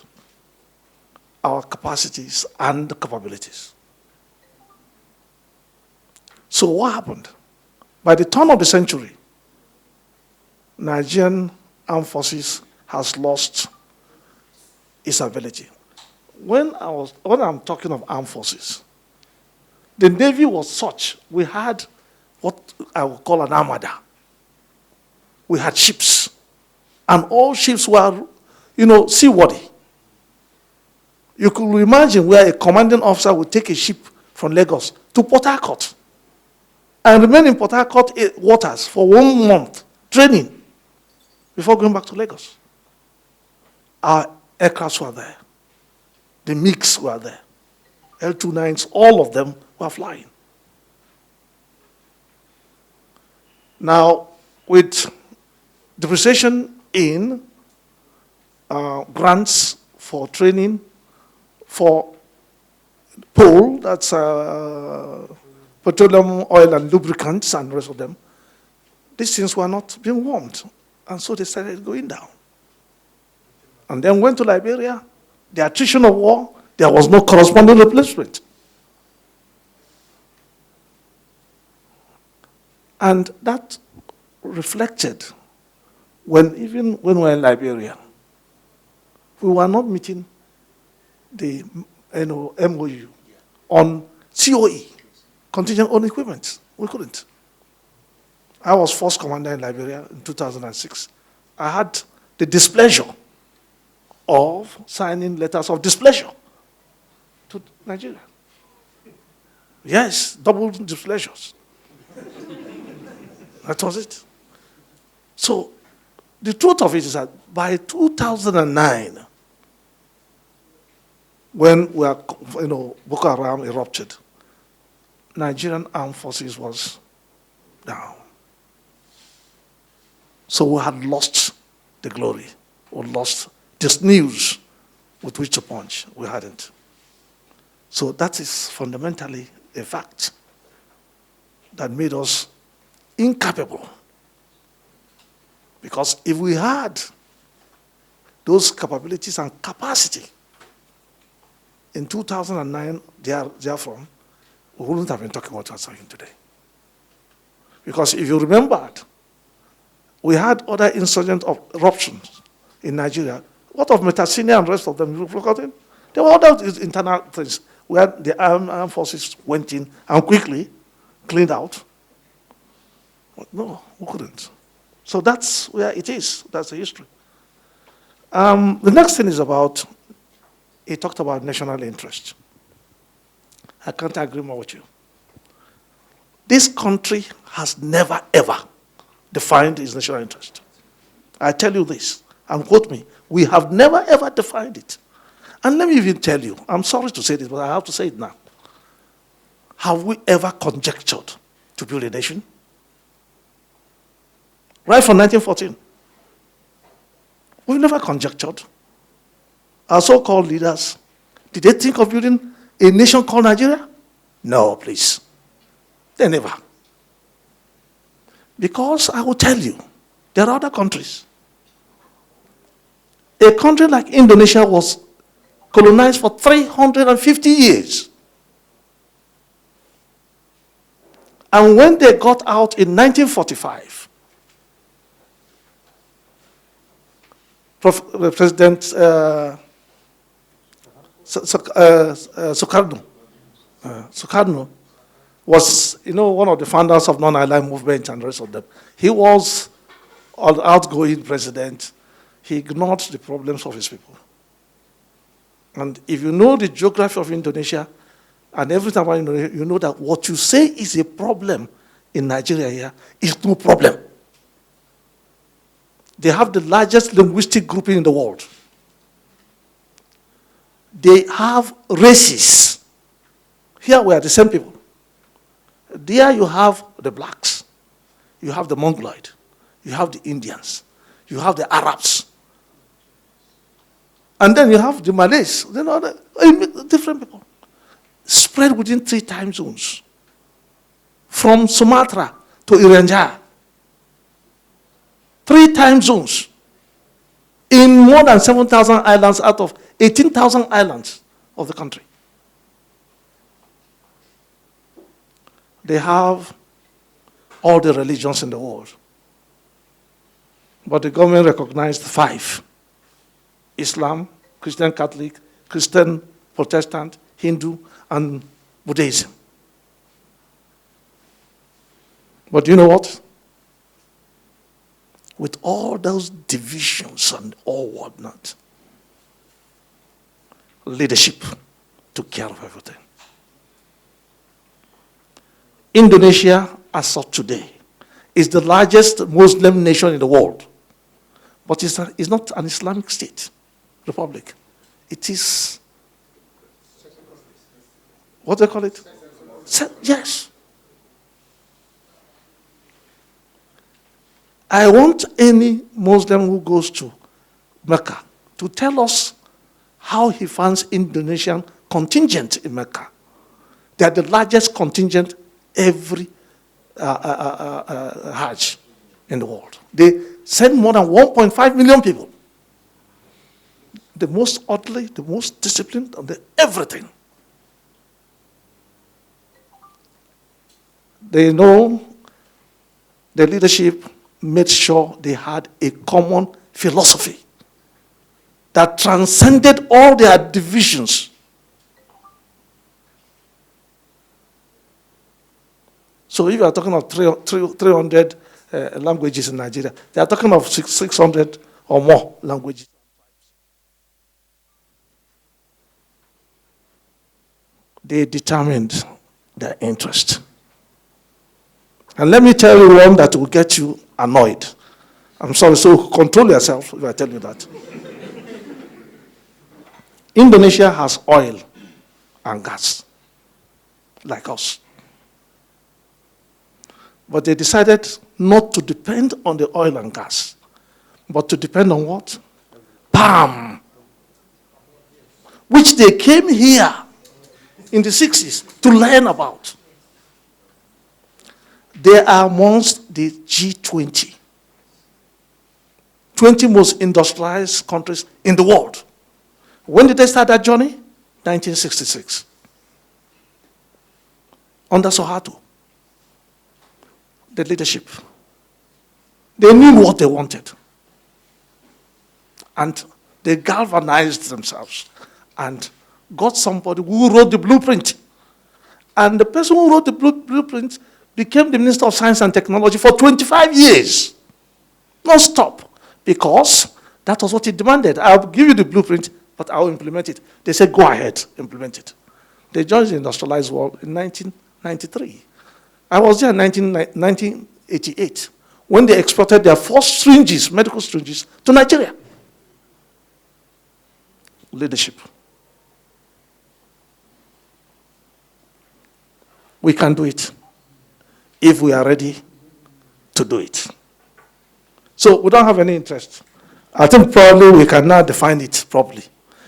Speaker 3: our capacities and capabilities. So what happened? By the turn of the century, Nigerian armed forces has lost its ability. When I'm talking of armed forces, the Navy was such, we had what I would call an armada. We had ships, and all ships were, seaworthy. You could imagine where a commanding officer would take a ship from Lagos to Port Harcourt and remain in Port Harcourt waters for 1 month, training, before going back to Lagos. Our aircrafts were there. The MiGs were there. L-29s, all of them were flying. Now, with depreciation in grants for training, for POL, that's petroleum, oil, and lubricants, and the rest of them, these things were not being warmed. And so they started going down. And then went to Liberia. The attrition of war, there was no corresponding replacement. And that reflected even when we were in Liberia, we were not meeting the MOU on COE, contingent on equipment. We couldn't. I was force commander in Liberia in 2006. I had the displeasure of signing letters of displeasure to Nigeria. Yes, double displeasures. That was it. So the truth of it is that by 2009, when Boko Haram erupted, Nigerian armed forces was down. So we had lost the glory, or lost this news with which to punch. We hadn't. So that is fundamentally a fact that made us incapable. Because if we had those capabilities and capacity in 2009, therefrom, we wouldn't have been talking about what we're talking today. Because if you remembered, we had other insurgent eruptions in Nigeria. What of Metasenia and the rest of them? You've forgotten? There were other internal things where the armed forces went in and quickly cleaned out. But no, we couldn't. So that's where it is. That's the history. The next thing is about, he talked about national interest. I can't agree more with you. This country has never, ever defined its national interest. I tell you this, and quote me, we have never, ever defined it. And let me even tell you, I'm sorry to say this, but I have to say it now. Have we ever conjectured to build a nation? Right from 1914. We've never conjectured. Our so-called leaders, did they think of building a nation called Nigeria? No, please. They never. Because I will tell you, there are other countries. A country like Indonesia was colonized for 350 years. And when they got out in 1945, President Sukarno was, one of the founders of non-aligned movement and the rest of them. He was an outgoing president. He ignored the problems of his people. And if you know the geography of Indonesia, and everything about Indonesia, you know that what you say is a problem in Nigeria here is no problem. They have the largest linguistic grouping in the world. They have races. Here we are the same people. There you have the blacks. You have the Mongoloid. You have the Indians. You have the Arabs. And then you have the Malays. Different people. Spread within 3 time zones. From Sumatra to Irian. 3 time zones. In more than 7,000 islands out of 18,000 islands of the country. They have all the religions in the world. But the government recognized 5. Islam, Christian Catholic, Christian Protestant, Hindu, and Buddhism. But you know what? With all those divisions and all whatnot, leadership took care of everything. Indonesia, as of today, is the largest Muslim nation in the world. But it's not an Islamic state, republic. It is, what do they call it? Yes. I want any Muslim who goes to Mecca to tell us how he finds Indonesian contingent in Mecca. They are the largest contingent every Hajj in the world. They send more than 1.5 million people. The most orderly, the most disciplined, and everything. They know the leadership made sure they had a common philosophy that transcended all their divisions. So if you are talking of 300 languages in Nigeria, they are talking of 600 or more languages. They determined their interest. And let me tell you one that will get you annoyed. I'm sorry, so control yourself if I tell you that. Indonesia has oil and gas, like us. But they decided not to depend on the oil and gas, but to depend on what? Palm. Which they came here in the 60s to learn about. They are amongst the G20. 20 most industrialized countries in the world. When did they start that journey? 1966. Under Suharto. The leadership. They knew what they wanted. And they galvanized themselves and got somebody who wrote the blueprint. And the person who wrote the blueprint became the Minister of Science and Technology for 25 years. Non-stop. Because that was what he demanded. I'll give you the blueprint, but I'll implement it. They said, go ahead, implement it. They joined the industrialized world in 1993. I was there in 1988 when they exported their first syringes, medical syringes, to Nigeria. Leadership. We can do it if we are ready to do it. So we don't have any interest. I think probably we can now define it properly.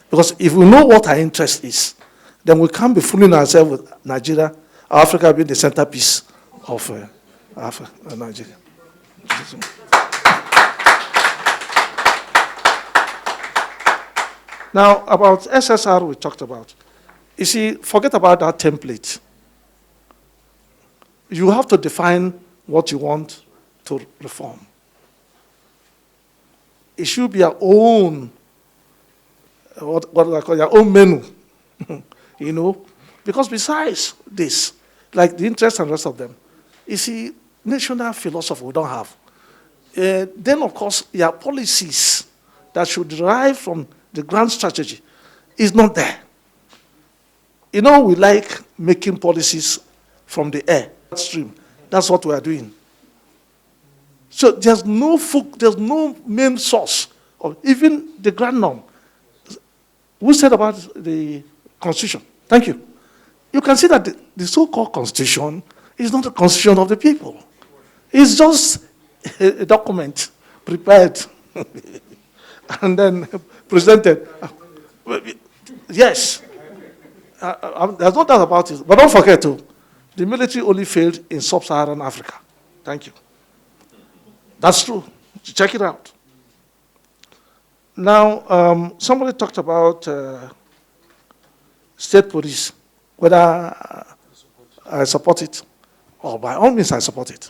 Speaker 3: Because if we know what our interest is, then we can't be fooling ourselves with Nigeria, Africa being the centerpiece of Nigeria. Now, about SSR we talked about. You see, forget about that template. You have to define what you want to reform. It should be your own, what I call your own menu, you know. Because besides this, like the interest and the rest of them, you see, national philosophy we don't have. Then, of course, your policies that should derive from the grand strategy is not there. You know, we like making policies from the air, stream. That's what we are doing. So there's no main source of even the grand norm. Who said about the Constitution? Thank you. You can see that the so-called Constitution is not the Constitution of the people. It's just a document prepared and then presented. Yes. There's no doubt about it. But don't forget, too, the military only failed in sub-Saharan Africa. Thank you. That's true. Check it out. Now, somebody talked about state police, whether I support it, or by all means I support it.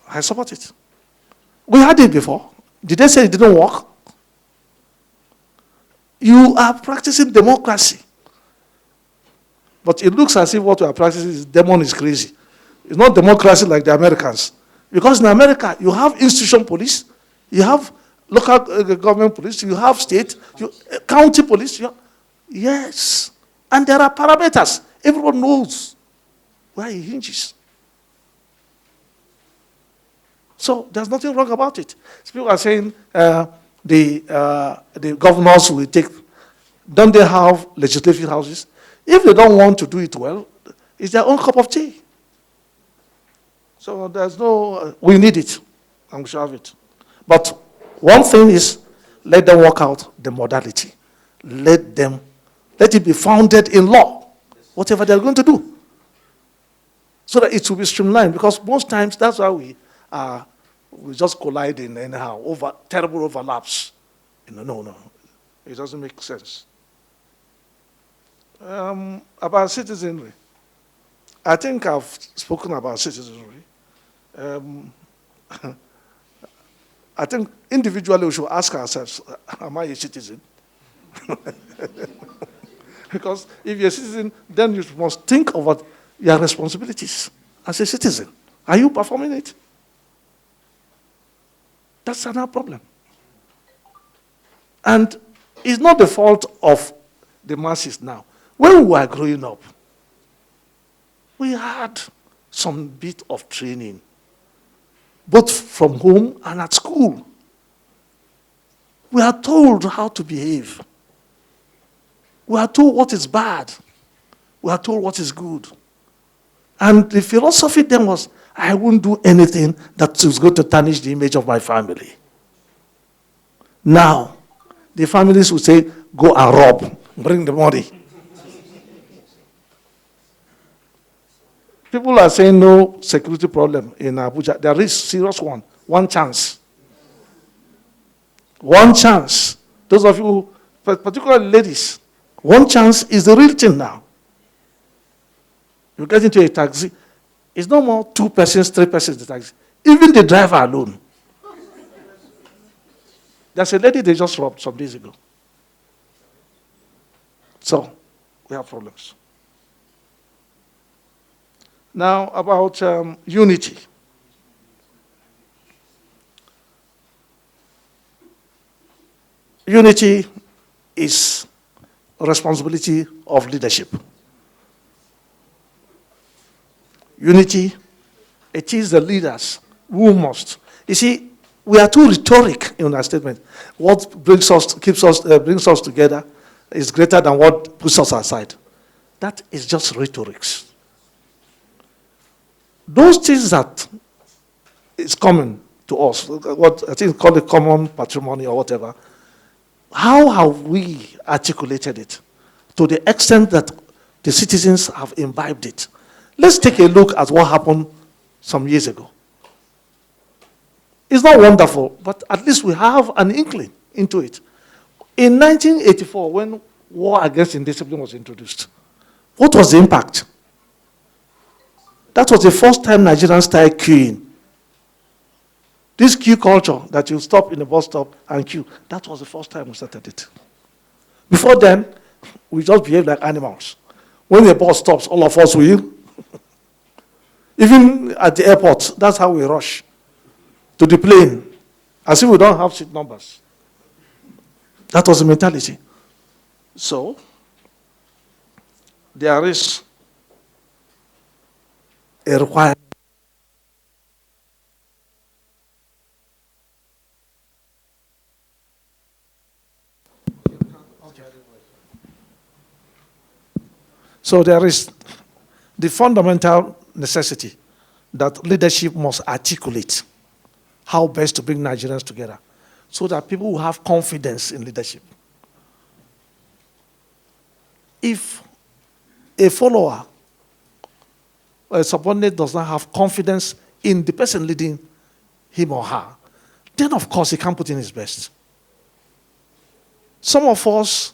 Speaker 3: I support it. We had it before. Did they say it didn't work? You are practicing democracy. But it looks as if what you are practicing is demon is crazy. It's not democracy like the Americans. Because in America, you have institution police, you have local government police, you have state, county police. Yes. And there are parameters. Everyone knows where it hinges. So there's nothing wrong about it. People are saying the governors will take, don't they have legislative houses? If they don't want to do it well, it's their own cup of tea. So there's no, we need it, and we shall have it. But one thing is, let them work out the modality. Let it be founded in law, whatever they're going to do. So that it will be streamlined, because most times that's why we just collide in anyhow, terrible overlaps. No, it doesn't make sense. About citizenry, I think I've spoken about citizenry. I think individually we should ask ourselves, am I a citizen? Because if you're a citizen, then you must think about your responsibilities as a citizen. Are you performing it? That's another problem. And it's not the fault of the masses now. When we were growing up, we had some bit of training, both from home and at school. We are told how to behave. We are told what is bad. We are told what is good. And the philosophy then was, I won't do anything that is going to tarnish the image of my family. Now, the families will say, go and rob, bring the money. People are saying no security problem in Abuja. There is serious one. One chance. One chance. Those of you, particularly ladies, one chance is the real thing now. You get into a taxi, it's no more 2 persons, 3 persons in the taxi. Even the driver alone. There's a lady they just robbed some days ago. So, we have problems. Now, about unity. Unity is a responsibility of leadership. Unity, it is the leaders who must. You see, we are too rhetoric in our statement. What brings us together is greater than what puts us aside. That is just rhetorics. Those things that is common to us, what I think is called the common patrimony or whatever, how have we articulated it to the extent that the citizens have imbibed it? Let's take a look at what happened some years ago. It's not wonderful, but at least we have an inkling into it. In 1984, when war against indiscipline was introduced, what was the impact? That was the first time Nigerians started queuing. This queue culture that you stop in a bus stop and queue, that was the first time we started it. Before then, we just behaved like animals. When the bus stops, all of us will. Even at the airport, that's how we rush to the plane, as if we don't have seat numbers. That was the mentality. So, there is a requirement. So there is the fundamental necessity that leadership must articulate how best to bring Nigerians together so that people will have confidence in leadership. If a follower or a subordinate does not have confidence in the person leading him or her, then of course he can't put in his best. Some of us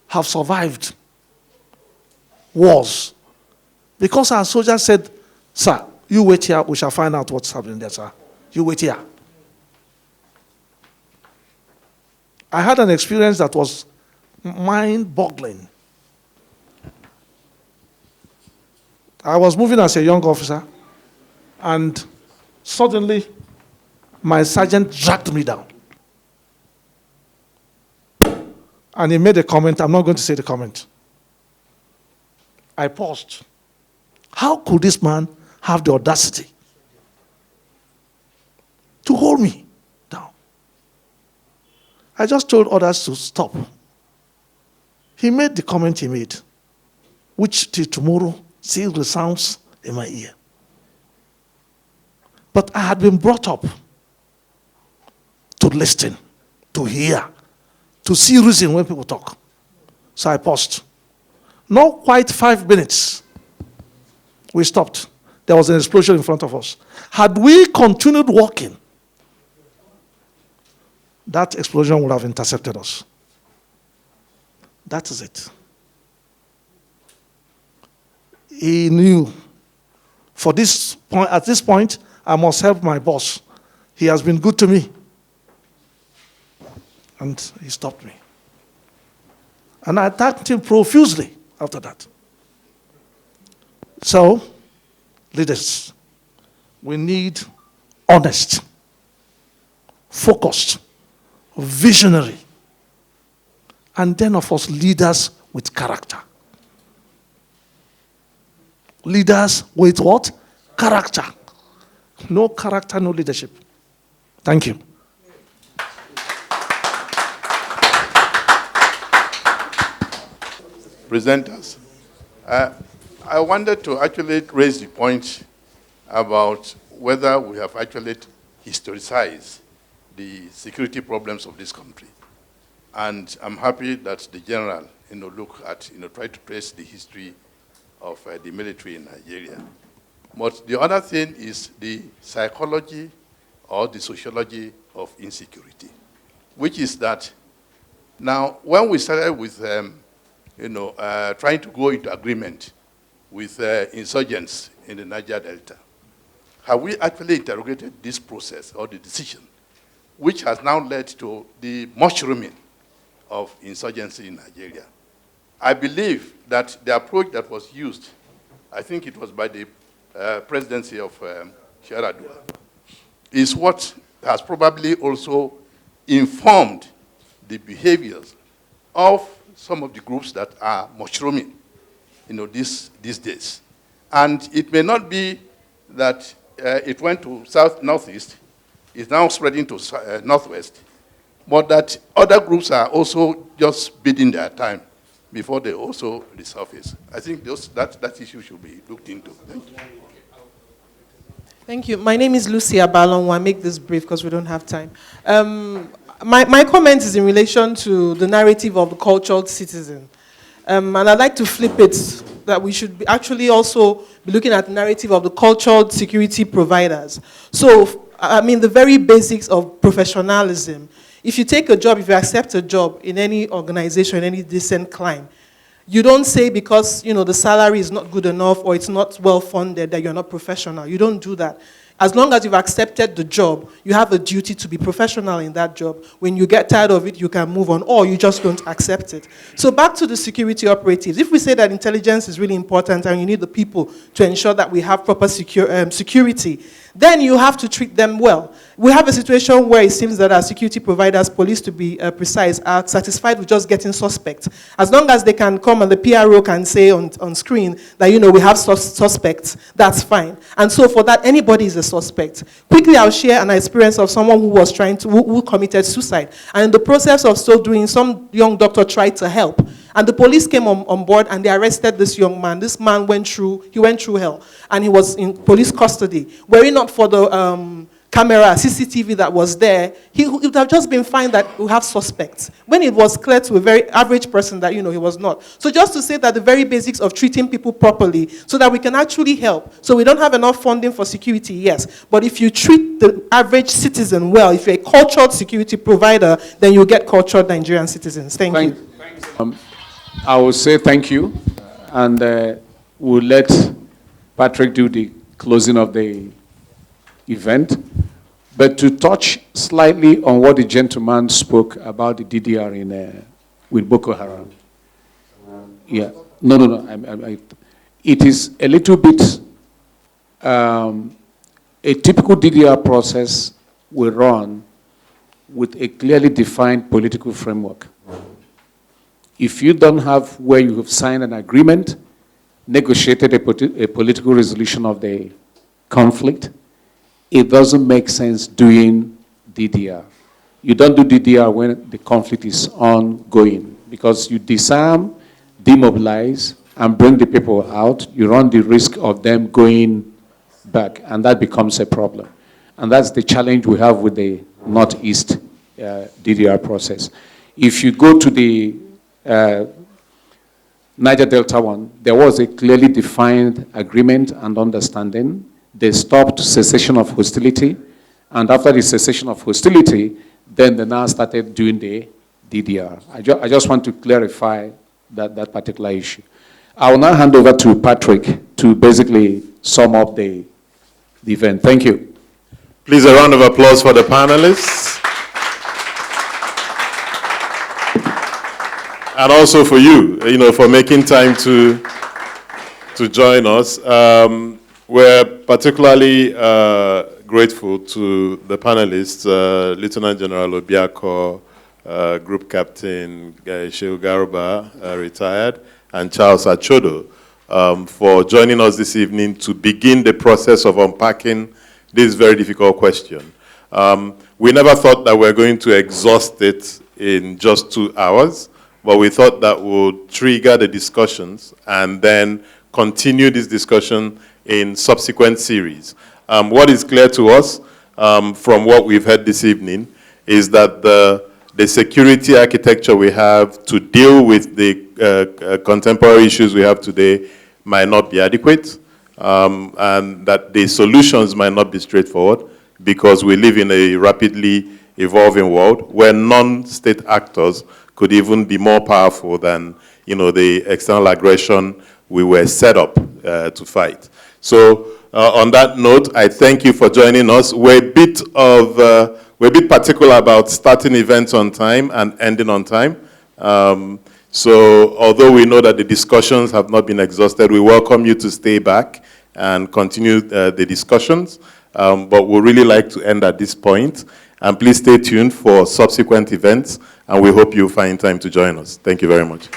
Speaker 3: have survived wars because our soldiers said, "Sir, you wait here, we shall find out what's happening there, sir. You wait here." I had an experience that was mind-boggling. I was moving as a young officer, and suddenly my sergeant dragged me down. And he made a comment. I'm not going to say the comment. I paused. How could this man have the audacity to hold me down? I just told others to stop. He made the comment he made, which till tomorrow still resounds in my ear. But I had been brought up to listen, to hear, to see reason when people talk. So I paused. Not quite 5 minutes, we stopped. There was an explosion in front of us. Had we continued walking, that explosion would have intercepted us. That is it. He knew, for this point, at this point, I must help my boss. He has been good to me. And he stopped me. And I thanked him profusely after that. So, leaders, we need honest, focused, visionary, and then, of course, leaders with character. Leaders with what? Character. No character, no leadership. Thank you.
Speaker 1: Presenters. I wanted to actually raise the point about whether we have actually historicized the security problems of this country. And I'm happy that the general, look at, try to trace the history of the military in Nigeria. But the other thing is the psychology or the sociology of insecurity, which is that now when we started with, trying to go into agreement with insurgents in the Niger Delta, have we actually interrogated this process or the decision, which has now led to the mushrooming of insurgency in Nigeria? I believe that the approach that was used, I think it was by the presidency of Sharadua, is what has probably also informed the behaviors of some of the groups that are mushrooming, these days. And it may not be that it went to northeast, it's now spreading to northwest, but that other groups are also just biding their time before they also resurface. I think that issue should be looked into. Thank you.
Speaker 12: Thank you. My name is Lucy Abalon. I'll make this brief because we don't have time. My comment is in relation to the narrative of the cultured citizen. And I'd like to flip it, that we should actually also be looking at the narrative of the cultured security providers. So, I mean, the very basics of professionalism. If you take a job, if you accept a job in any organization, in any decent climb, you don't say because, you know, the salary is not good enough or it's not well funded that you're not professional. You don't do that. As long as you've accepted the job, you have a duty to be professional in that job. When you get tired of it, you can move on, or you just don't accept it. So back to the security operatives. If we say that intelligence is really important and you need the people to ensure that we have proper security, then you have to treat them well. We have a situation where it seems that our security providers, police to be precise, are satisfied with just getting suspects. As long as they can come and the PRO can say on screen that, you know, we have suspects, that's fine. And so for that, anybody is a suspect. Quickly, I'll share an experience of someone who was who committed suicide. And in the process of still doing, some young doctor tried to help. And the police came on board and they arrested this young man. This man went through hell. And he was in police custody. Were it not for the camera, CCTV that was there, it would have just been fine that we have suspects. When it was clear to a very average person that, you know, he was not. So just to say that the very basics of treating people properly so that we can actually help. So we don't have enough funding for security, yes. But if you treat the average citizen well, if you're a cultured security provider, then you get cultured Nigerian citizens. Thank you.
Speaker 2: I will say thank you, and we'll let Patrick do the closing of the event. But to touch slightly on what the gentleman spoke about the DDR with Boko Haram. Yeah, no. It is a little bit, a typical DDR process will run with a clearly defined political framework. If you don't have where you have signed an agreement, negotiated a political resolution of the conflict, it doesn't make sense doing DDR. You don't do DDR when the conflict is ongoing because you disarm, demobilize, and bring the people out. You run the risk of them going back, and that becomes a problem. And that's the challenge we have with the Northeast DDR process. If you go to the Niger Delta one, there was a clearly defined agreement and understanding. They stopped cessation of hostility, and after the cessation of hostility, then they now started doing the DDR. I just want to clarify that particular issue. I will now hand over to Patrick to basically sum up the event. Thank you.
Speaker 1: Please, a round of applause for the panelists. And also for you, for making time to join us. We're particularly grateful to the panelists, Lieutenant General Obiako, Group Captain Shehu Garuba, retired, and Charles Achodo, for joining us this evening to begin the process of unpacking this very difficult question. We never thought that we're going to exhaust it in just 2 hours. But we thought that would trigger the discussions and then continue this discussion in subsequent series. What is clear to us from what we've heard this evening is that the security architecture we have to deal with the contemporary issues we have today might not be adequate, and that the solutions might not be straightforward because we live in a rapidly evolving world where non-state actors could even be more powerful than, the external aggression we were set up to fight. So on that note, I thank you for joining us. We're a bit particular about starting events on time and ending on time. So although we know that the discussions have not been exhausted, we welcome you to stay back and continue the discussions. But we'd really like to end at this point. And please stay tuned for subsequent events, and we hope you find time to join us. Thank you very much.